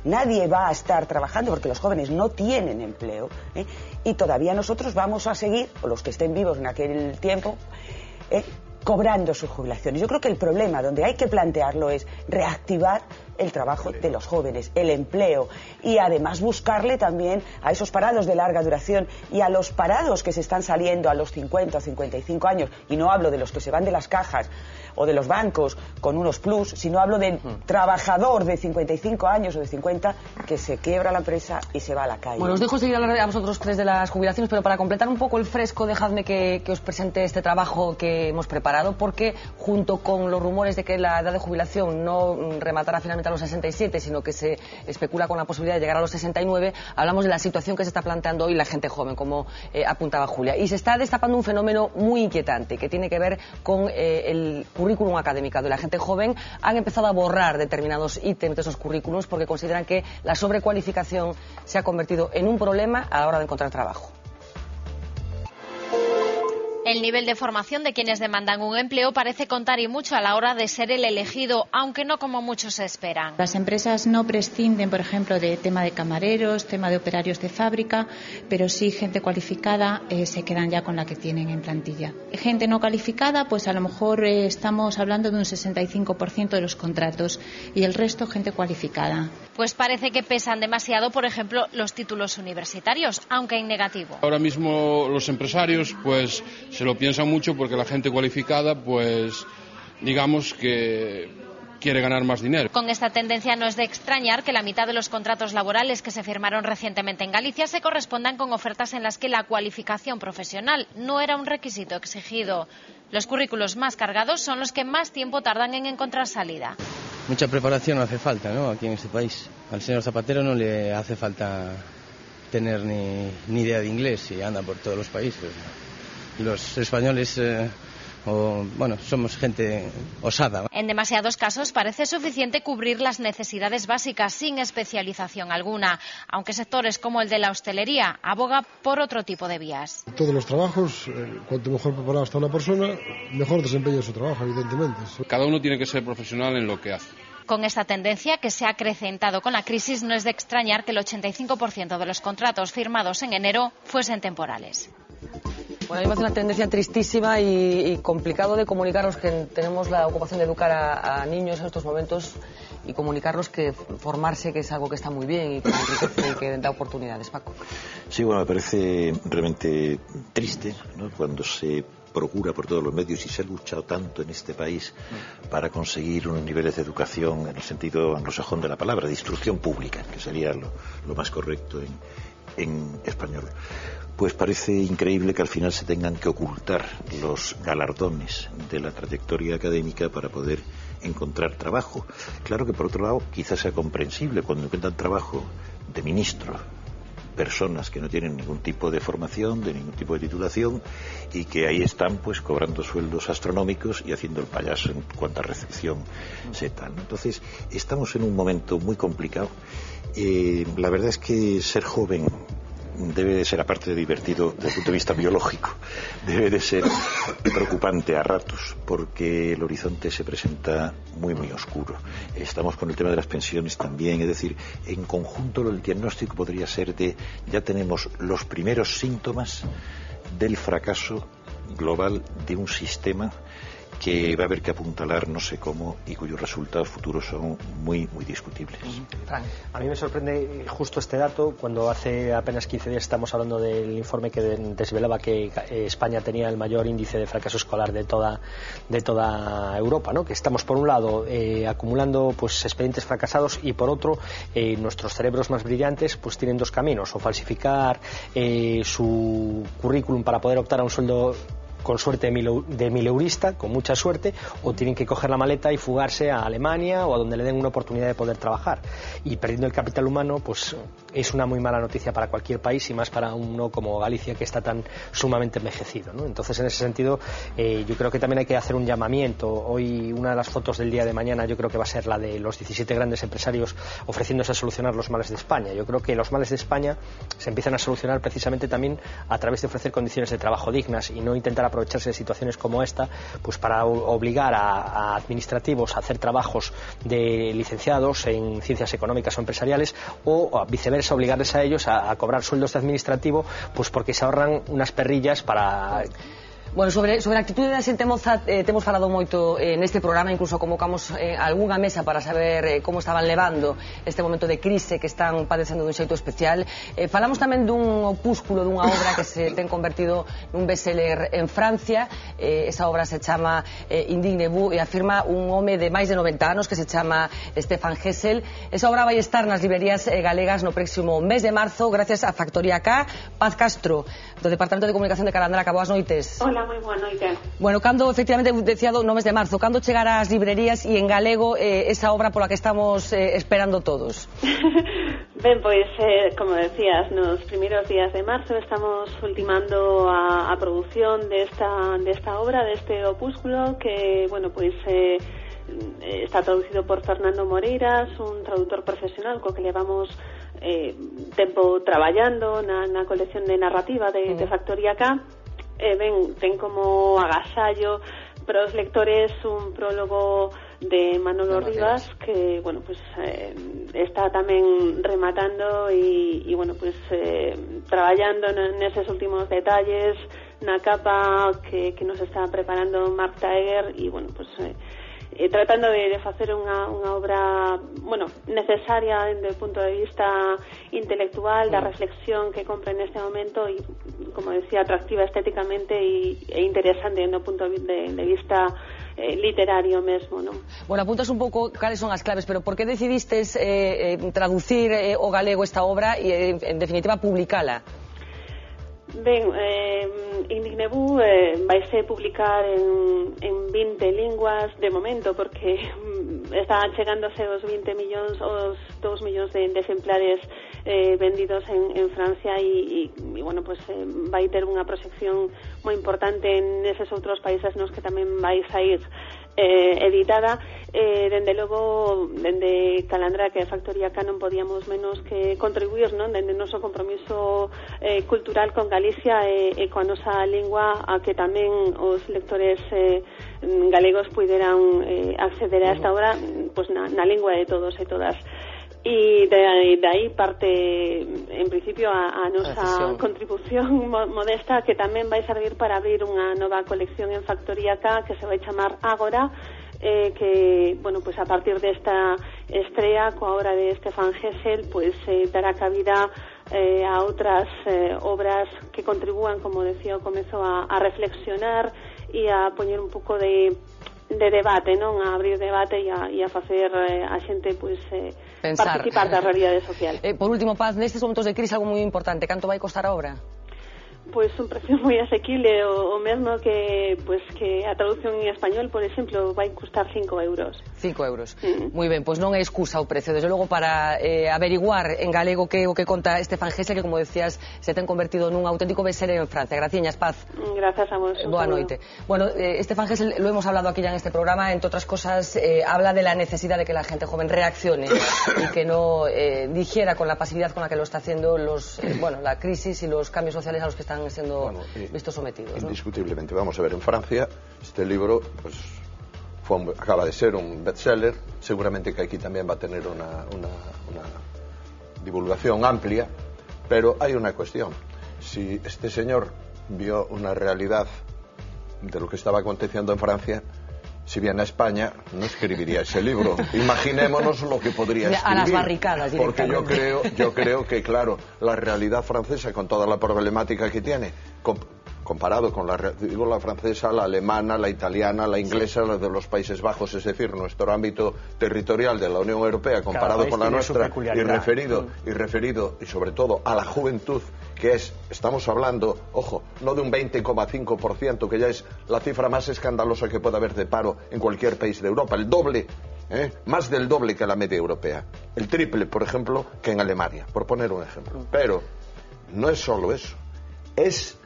nadie va a estar trabajando porque los jóvenes no tienen empleo, y todavía nosotros vamos a seguir, o los que estén vivos en aquel tiempo, cobrando su jubilación. Y yo creo que el problema donde hay que plantearlo es reactivar el trabajo de los jóvenes, el empleo, y además buscarle también a esos parados de larga duración y a los parados que se están saliendo a los 50 o 55 años, y no hablo de los que se van de las cajas o de los bancos con unos plus, sino hablo del trabajador de 55 años o de 50 que se quiebra la empresa y se va a la calle. Bueno, os dejo seguir hablar a vosotros tres de las jubilaciones, pero para completar un poco el fresco, dejadme que os presente este trabajo que hemos preparado, porque junto con los rumores de que la edad de jubilación no rematará finalmente a los 67, sino que se especula con la posibilidad de llegar a los 69, hablamos de la situación que se está planteando hoy la gente joven, como apuntaba Julia. Y se está destapando un fenómeno muy inquietante que tiene que ver con el currículum académico de la gente joven. Han empezado a borrar determinados ítems de esos currículums porque consideran que la sobrecualificación se ha convertido en un problema a la hora de encontrar trabajo. El nivel de formación de quienes demandan un empleo parece contar y mucho a la hora de ser el elegido, aunque no como muchos esperan. Las empresas no prescinden, por ejemplo, de tema de camareros, tema de operarios de fábrica, pero sí gente cualificada se quedan ya con la que tienen en plantilla. Gente no calificada, pues a lo mejor estamos hablando de un 65% de los contratos y el resto gente cualificada. Pues parece que pesan demasiado, por ejemplo, los títulos universitarios, aunque en negativo. Ahora mismo los empresarios pues se lo piensan mucho porque la gente cualificada pues digamos que quiere ganar más dinero. Con esta tendencia no es de extrañar que la mitad de los contratos laborales que se firmaron recientemente en Galicia se correspondan con ofertas en las que la cualificación profesional no era un requisito exigido. Los currículos más cargados son los que más tiempo tardan en encontrar salida. Mucha preparación hace falta, ¿no?, aquí en este país. Al señor Zapatero no le hace falta tener ni idea de inglés y anda por todos los países. Los españoles, somos gente osada. En demasiados casos parece suficiente cubrir las necesidades básicas sin especialización alguna, aunque sectores como el de la hostelería aboga por otro tipo de vías. Todos los trabajos, cuanto mejor preparada está una persona, mejor desempeña su trabajo, evidentemente. Cada uno tiene que ser profesional en lo que hace. Con esta tendencia, que se ha acrecentado con la crisis, no es de extrañar que el 85% de los contratos firmados en enero fuesen temporales. Bueno, a mí me hace una tendencia tristísima y complicado de comunicaros que tenemos la ocupación de educar a niños en estos momentos y comunicarlos que formarse que es algo que está muy bien y que enriquece y que da oportunidades. Paco. Sí, bueno, me parece realmente triste, ¿no?, cuando se procura por todos los medios y se ha luchado tanto en este país para conseguir unos niveles de educación en el sentido anglosajón de la palabra, de instrucción pública, que sería lo más correcto en español. Pues parece increíble que al final se tengan que ocultar los galardones de la trayectoria académica para poder encontrar trabajo. Claro que por otro lado quizás sea comprensible cuando encuentran trabajo de ministro personas que no tienen ningún tipo de formación, de ningún tipo de titulación, y que ahí están pues cobrando sueldos astronómicos y haciendo el payaso en cuanto a recepción se tal. Entonces estamos en un momento muy complicado. La verdad es que ser joven debe de ser, aparte de divertido desde el punto de vista biológico, debe de ser preocupante a ratos, porque el horizonte se presenta muy oscuro. Estamos con el tema de las pensiones también, es decir, en conjunto el diagnóstico podría ser de ya tenemos los primeros síntomas del fracaso global de un sistema que va a haber que apuntalar no sé cómo y cuyos resultados futuros son muy discutibles. A mí me sorprende justo este dato cuando hace apenas 15 días estamos hablando del informe que desvelaba que España tenía el mayor índice de fracaso escolar de toda Europa, ¿no? Que estamos por un lado acumulando pues expedientes fracasados y por otro nuestros cerebros más brillantes pues tienen dos caminos: o falsificar su currículum para poder optar a un sueldo con suerte de mileurista, con mucha suerte, o tienen que coger la maleta y fugarse a Alemania o a donde le den una oportunidad de poder trabajar. Y perdiendo el capital humano, pues es una muy mala noticia para cualquier país y más para uno como Galicia, que está tan sumamente envejecido, ¿no? Entonces, en ese sentido, yo creo que también hay que hacer un llamamiento. Hoy una de las fotos del día de mañana yo creo que va a ser la de los 17 grandes empresarios ofreciéndose a solucionar los males de España. Yo creo que los males de España se empiezan a solucionar precisamente también a través de ofrecer condiciones de trabajo dignas y no intentar aprovecharse de situaciones como esta pues para obligar a administrativos a hacer trabajos de licenciados en ciencias económicas o empresariales, o viceversa, obligarles a ellos a cobrar sueldos de administrativo pues porque se ahorran unas perrillas para... Bueno, sobre a actitude da xente moza temos falado moito neste programa, incluso convocamos algunha mesa para saber como estaban levando este momento de crise que están padecendo dun xeito especial. Falamos tamén dun opúsculo, dunha obra que se ten convertido nun bestseller en Francia. Esa obra se chama Indignez-vous e afirma un home de máis de 90 anos que se chama Stefan Hessel. Esa obra vai estar nas librerías galegas no próximo mes de marzo gracias a Factoría K. Paz Castro, do Departamento de Comunicación de Calandraca, boas noites. Hola, moi boa noite. Bueno, cando, efectivamente, decía no mes de marzo, cando chegará ás librerías e en galego esa obra pola que estamos esperando todos? Ben, pois, como decías, nos primeiros días de marzo estamos ultimando a produción desta obra, deste opúsculo, que, bueno, pois... está traducido por Fernando Moreiras, un traductor profesional co que levamos tempo traballando na colección de narrativa de Factoría K. Ten como agasallo para os lectores un prólogo de Manolo Rivas que, bueno, pues está tamén rematando e bueno, pues traballando neses últimos detalles na capa que nos está preparando Mark Tiger e, bueno, pues tratando de facer unha obra, bueno, necesaria desde o punto de vista intelectual, da reflexión que compre neste momento e, como decía, atractiva estéticamente e interesante no punto de vista literario mesmo, non? Bueno, apuntas un pouco cales son as claves, pero por que decidistes traducir o galego esta obra e, en definitiva, publicala? Ben, Indignez-vous vaise publicar en 20 linguas de momento, porque está chegándose os 20 millóns, os 2 millóns de exemplares vendidos en Francia e bueno, pues vai ter unha proxección moi importante neses outros países nos que tamén vai sair editada. Dende logo, dende Calandra, que é Factoría K, non podíamos menos que contribuir, non, dende o noso compromiso cultural con Galicia e coa nosa lingua, a que tamén os lectores galegos puideran acceder a esta obra pues, na lingua de todos e todas. E de aí parte, en principio, a nosa contribución modesta, que tamén vai servir para abrir unha nova colección en Factoría K que se vai chamar Ágora, que, bueno, pues a partir desta estrella coa obra de Stefan Hessel, pues dará cabida a outras obras que contribúan, como decía ao comezo, a reflexionar e a poñer un pouco de debate, non? A abrir debate e a facer a xente pues participar da realidade social. Por último, Paz, nestes momentos de crise algo moi importante, canto vai costar a obra? Pois un precio moi asequible, o mesmo que a traducción en español, por exemplo, vai custar 5 euros. 5 euros. Moi ben, pois non é excusa o precio, desde logo, para averiguar en galego que o que conta Estefan Gesell, que, como decías, se ten convertido nun auténtico bestseller en Francia. Graciñas, Paz. Grazas a vos. Boa noite. Bueno, Estefan Gesell, lo hemos hablado aquí ya en este programa, entre otras cosas, habla de la necesidad de que la gente joven reaccione y que no digiera con la pasividad con la que lo está haciendo la crisis y los cambios sociales a los que están siendo vistos sometidos, ¿no? Indiscutiblemente. Vamos a ver, en Francia este libro pues acaba de ser un bestseller, seguramente que aquí también va a tener una divulgación amplia, pero hay una cuestión. Si este señor vio una realidad de lo que estaba aconteciendo en Francia, si viene a España, no escribiría ese libro. Imaginémonos lo que podría escribir. A las barricadas directamente. Porque yo creo que, claro, la realidad francesa, con toda la problemática que tiene, comparado con la francesa, la alemana, la italiana, la inglesa, la de los Países Bajos, es decir, nuestro ámbito territorial de la Unión Europea, comparado con la nuestra, y referido, y sobre todo a la juventud, que estamos hablando, ojo, no de un 20,5%, que ya es la cifra más escandalosa que puede haber de paro en cualquier país de Europa, el doble, más del doble que la media europea, el triple, por ejemplo, que en Alemania, por poner un ejemplo. Pero no es solo eso, es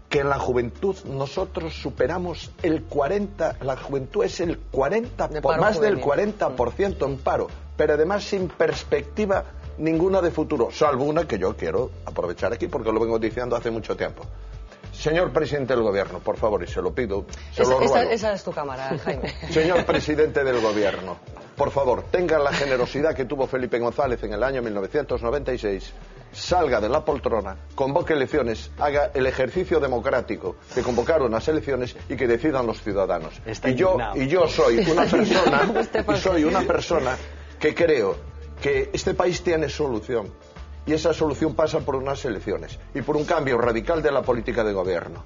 que en la juventud nosotros superamos la juventud es el 40%, más del 40% en paro, pero además sin perspectiva ninguna de futuro, salvo una que yo quiero aprovechar aquí porque lo vengo diciendo hace mucho tiempo. Señor presidente del gobierno, por favor, y se lo pido, se lo ruego. Esa es tu cámara, Jaime. Señor presidente del gobierno, por favor, tenga la generosidad que tuvo Felipe González en el año 1996, salga de la poltrona, convoque elecciones, haga el ejercicio democrático de convocar unas elecciones y que decidan los ciudadanos. Y yo soy una persona que creo que este país tiene solución, y esa solución pasa por unas elecciones y por un cambio radical de la política de gobierno,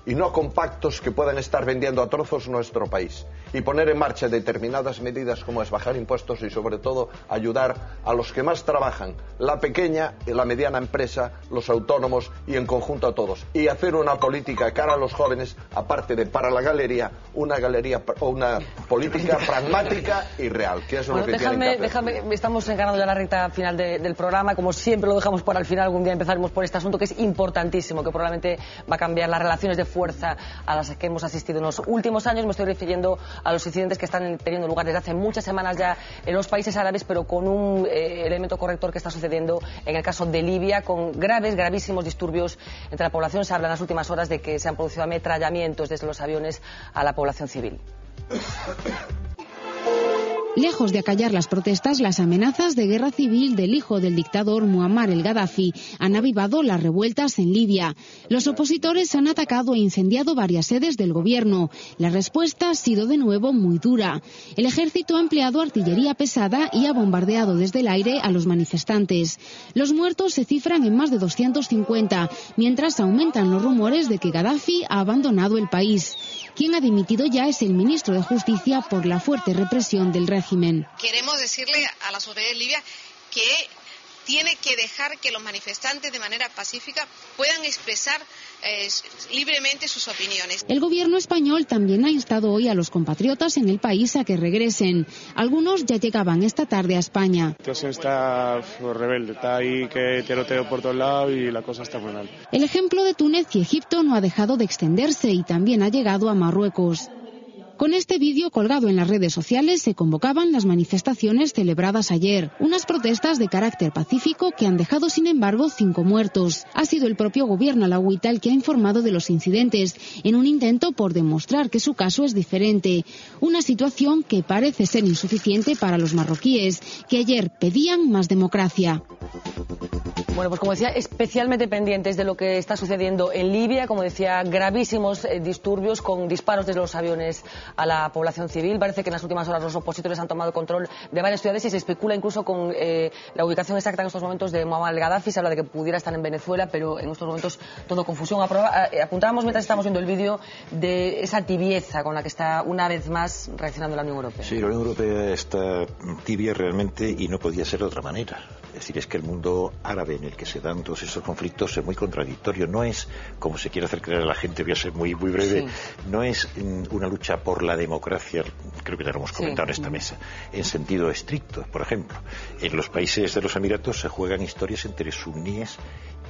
y no con pactos que puedan estar vendiendo a trozos nuestro país, y poner en marcha determinadas medidas como es bajar impuestos y sobre todo ayudar a los que más trabajan, la pequeña y la mediana empresa, los autónomos y en conjunto a todos, y hacer una política cara a los jóvenes, aparte de para la galería, una política pragmática y real, que es lo que tienen que hacer. Estamos encarando ya la recta final del programa, como siempre lo dejamos para el final, algún día empezaremos por este asunto que es importantísimo, que probablemente va a cambiar las relaciones de fuerza a las que hemos asistido en los últimos años. Me estoy refiriendo a los incidentes que están teniendo lugar desde hace muchas semanas ya en los países árabes, pero con un elemento corrector que está sucediendo en el caso de Libia, con gravísimos disturbios entre la población. Se habla en las últimas horas de que se han producido ametrallamientos desde los aviones a la población civil. Lejos de acallar las protestas, las amenazas de guerra civil del hijo del dictador Muammar el-Gaddafi han avivado las revueltas en Libia. Los opositores han atacado e incendiado varias sedes del gobierno. La respuesta ha sido de nuevo muy dura. El ejército ha empleado artillería pesada y ha bombardeado desde el aire a los manifestantes. Los muertos se cifran en más de 250, mientras aumentan los rumores de que Gaddafi ha abandonado el país. Quien ha dimitido ya es el ministro de Justicia por la fuerte represión del régimen. Queremos decirle a la sociedad de Libia que tiene que dejar que los manifestantes de manera pacífica puedan expresar libremente sus opiniones. El gobierno español también ha instado hoy a los compatriotas en el país a que regresen. Algunos ya llegaban esta tarde a España. La situación está rebelde, está ahí que tiroteo por todos lados y la cosa está muy mal. El ejemplo de Túnez y Egipto no ha dejado de extenderse y también ha llegado a Marruecos. Con este vídeo colgado en las redes sociales se convocaban las manifestaciones celebradas ayer. Unas protestas de carácter pacífico que han dejado, sin embargo, 5 muertos. Ha sido el propio gobierno alauita el que ha informado de los incidentes, en un intento por demostrar que su caso es diferente. Una situación que parece ser insuficiente para los marroquíes, que ayer pedían más democracia. Bueno, pues como decía, especialmente pendientes de lo que está sucediendo en Libia, como decía, gravísimos disturbios con disparos desde los aviones a la población civil. Parece que en las últimas horas los opositores han tomado control de varias ciudades y se especula incluso con la ubicación exacta en estos momentos de Muammar el-Gaddafi. Se habla de que pudiera estar en Venezuela, pero en estos momentos todo confusión. Apuntábamos mientras estábamos viendo el vídeo de esa tibieza con la que está una vez más reaccionando la Unión Europea. Sí, la Unión Europea está tibia realmente y no podía ser de otra manera. Es decir, es que el mundo árabe en el que se dan todos esos conflictos es muy contradictorio. No es, como se quiere hacer creer a la gente, voy a ser muy breve, sí. No es una lucha por la democracia, creo que ya lo hemos comentado en esta mesa, en sentido estricto. Por ejemplo, en los países de los Emiratos se juegan historias entre suníes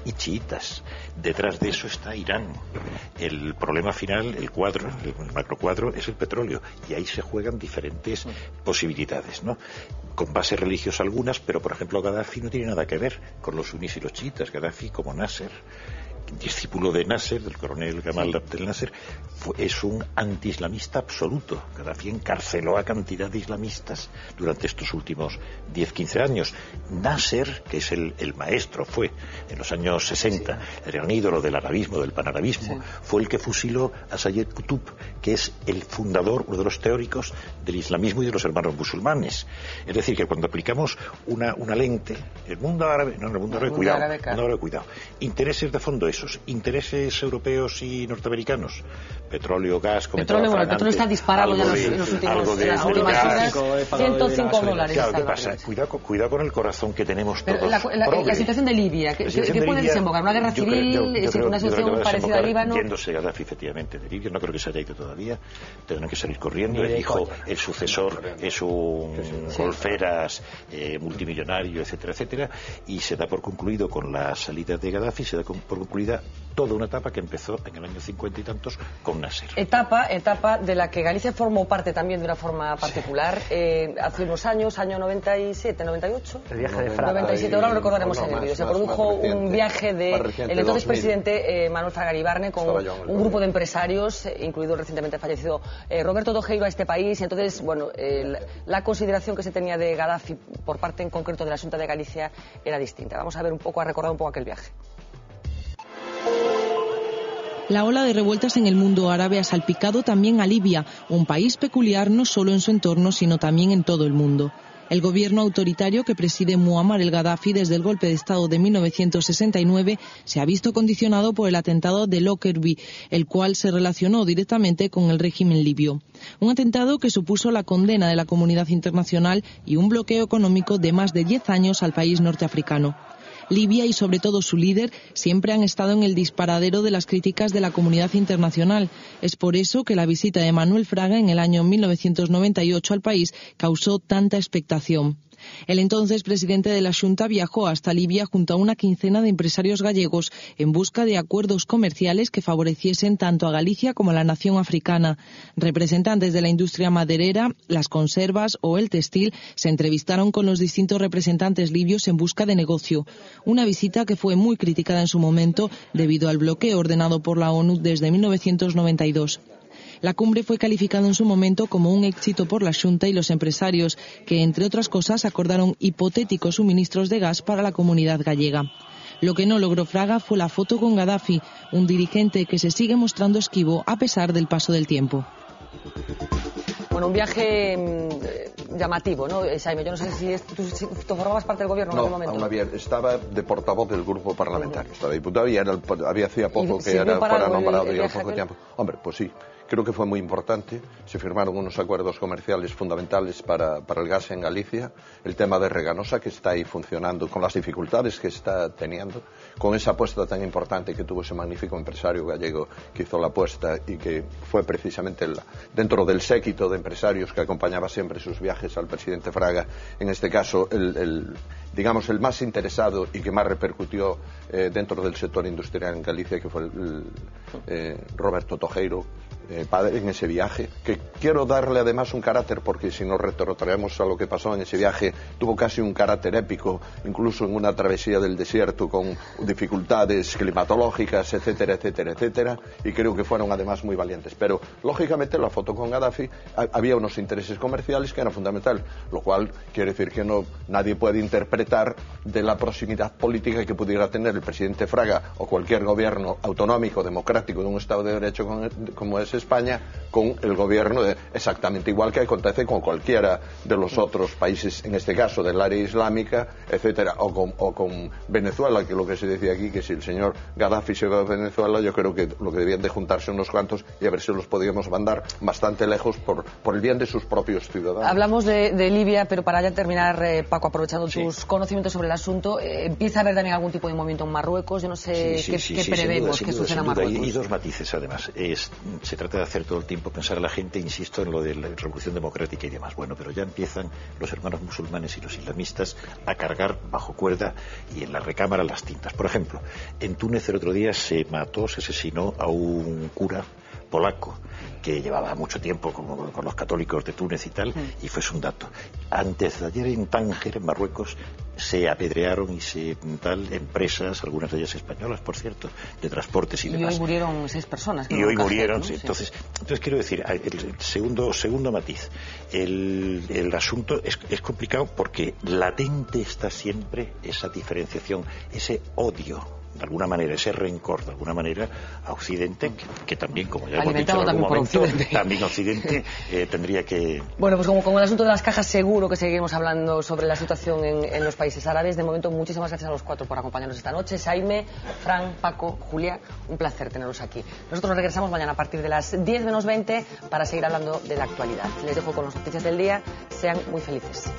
y chiitas. Detrás de eso está Irán. El problema final, el macrocuadro, es el petróleo. Y ahí se juegan diferentes posibilidades, ¿no? Con bases religiosas algunas, pero por ejemplo Gaddafi no tiene nada que ver con los sunís y los chiitas. Gaddafi, como Nasser, discípulo de Nasser, del coronel Gamal Abdel Nasser, es un antiislamista absoluto. Gaddafi encarceló a cantidad de islamistas durante estos últimos 10-15 años. Nasser, que es el maestro, fue en los años 60 el gran ídolo del arabismo, del panarabismo, fue el que fusiló a Sayed Qutb, que es el fundador, uno de los teóricos del islamismo y de los hermanos musulmanes. Es decir, que cuando aplicamos una lente, el mundo árabe, cuidado, intereses de fondo esos, intereses europeos y norteamericanos, petróleo, gas, el petróleo está disparado ya en las últimas horas, $105. Claro, ¿qué pasa? Cuidado con el corazón que tenemos todos. La situación de Libia, ¿qué puede desembocar? ¿Una guerra civil? ¿Una situación parecida a Líbano? Yéndose Gaddafi efectivamente de Libia, no creo que se haya ido todavía, tendrán que salir corriendo. El hijo, el sucesor, es un golferas multimillonario, etcétera, etcétera, y se da por concluido con la salida de Gaddafi, se da por concluida toda una etapa que empezó en el año 50 y tantos con Nasser. Etapa de la que Galicia formó parte también de una forma particular. Hace unos años, año 97, 98. El viaje de Fraga. 97, ahora lo recordaremos en el vídeo. Se produjo un viaje del entonces presidente Manuel Fraga Iribarne con un grupo de empresarios, incluido el recientemente fallecido Roberto Tojeiro, a este país. Entonces, bueno, la consideración que se tenía de Gaddafi por parte en concreto de la Xunta de Galicia era distinta. Vamos a ver a recordar un poco aquel viaje. La ola de revueltas en el mundo árabe ha salpicado también a Libia, un país peculiar no solo en su entorno, sino también en todo el mundo. El gobierno autoritario que preside Muammar el Gaddafi desde el golpe de Estado de 1969 se ha visto condicionado por el atentado de Lockerbie, el cual se relacionó directamente con el régimen libio. Un atentado que supuso la condena de la comunidad internacional y un bloqueo económico de más de 10 años al país norteafricano. Libia y sobre todo su líder siempre han estado en el disparadero de las críticas de la comunidad internacional. Es por eso que la visita de Manuel Fraga en el año 1998 al país causó tanta expectación. El entonces presidente de la Xunta viajó hasta Libia junto a una quincena de empresarios gallegos en busca de acuerdos comerciales que favoreciesen tanto a Galicia como a la nación africana. Representantes de la industria maderera, las conservas o el textil se entrevistaron con los distintos representantes libios en busca de negocio. Una visita que fue muy criticada en su momento debido al bloqueo ordenado por la ONU desde 1992. La cumbre fue calificada en su momento como un éxito por la Xunta y los empresarios, que entre otras cosas acordaron hipotéticos suministros de gas para la comunidad gallega. Lo que no logró Fraga fue la foto con Gaddafi, un dirigente que se sigue mostrando esquivo a pesar del paso del tiempo. Bueno, un viaje llamativo, ¿no, Jaime? Yo no sé si tú formabas parte del gobierno en aquel momento. No, estaba de portavoz del grupo parlamentario. Estaba diputado y había hacía poco que fuera nombrado y al poco tiempo. Hombre, pues sí. Creo que fue muy importante. Se firmaron unos acuerdos comerciales fundamentales para el gas en Galicia. El tema de Reganosa, que está ahí funcionando con las dificultades que está teniendo, con esa apuesta tan importante que tuvo ese magnífico empresario gallego que hizo la apuesta y que fue precisamente dentro del séquito de empresarios que acompañaba siempre sus viajes al presidente Fraga, en este caso digamos el más interesado y que más repercutió dentro del sector industrial en Galicia, que fue Roberto Tojeiro, padre en ese viaje, que quiero darle además un carácter, porque si nos retrotraemos a lo que pasó en ese viaje, tuvo casi un carácter épico, incluso en una travesía del desierto con dificultades climatológicas, etcétera, etcétera, etcétera, y creo que fueron además muy valientes. Pero lógicamente la foto con Gaddafi había unos intereses comerciales que eran fundamentales, lo cual quiere decir que nadie puede interpretar de la proximidad política que pudiera tener el presidente Fraga o cualquier gobierno autonómico democrático de un Estado de Derecho como es España con el gobierno exactamente igual que acontece con cualquiera de los otros países, en este caso del área islámica, etcétera, o con Venezuela, que lo que se decía aquí, que si el señor Gaddafi se va a Venezuela, yo creo que lo que debían de juntarse unos cuantos y a ver si los podíamos mandar bastante lejos por el bien de sus propios ciudadanos. Hablamos de Libia, pero para ya terminar, Paco, aprovechando tus conocimientos sobre el asunto, empieza a haber también algún tipo de movimiento en Marruecos. Yo no sé qué prevemos que suceda en Marruecos. Y dos matices, además. Se trata de hacer todo el tiempo pensar a la gente, insisto, en lo de la revolución democrática y demás. Bueno, pero ya empiezan los hermanos musulmanes y los islamistas a cargar bajo cuerda y en la recámara las tintas. Por ejemplo, en Túnez el otro día se asesinó a un cura polaco que llevaba mucho tiempo con los católicos de Túnez y tal, y fue un dato. Antes de ayer en Tánger, en Marruecos, se apedrearon empresas, algunas de ellas españolas, por cierto, de transportes y demás. Y hoy murieron 6 personas. Y hoy murieron, sí. Entonces quiero decir, el segundo matiz, el asunto es complicado porque latente está siempre esa diferenciación, ese odio, de alguna manera, ese rencor, de alguna manera, a Occidente, que también, como ya hemos dicho en algún momento, también Occidente tendría que... Bueno, pues como con el asunto de las cajas, seguro que seguiremos hablando sobre la situación en los países árabes. De momento, muchísimas gracias a los 4 por acompañarnos esta noche. Jaime, Fran, Paco, Julia, un placer tenerlos aquí. Nosotros nos regresamos mañana a partir de las 10 menos 20 para seguir hablando de la actualidad. Les dejo con las noticias del día. Sean muy felices.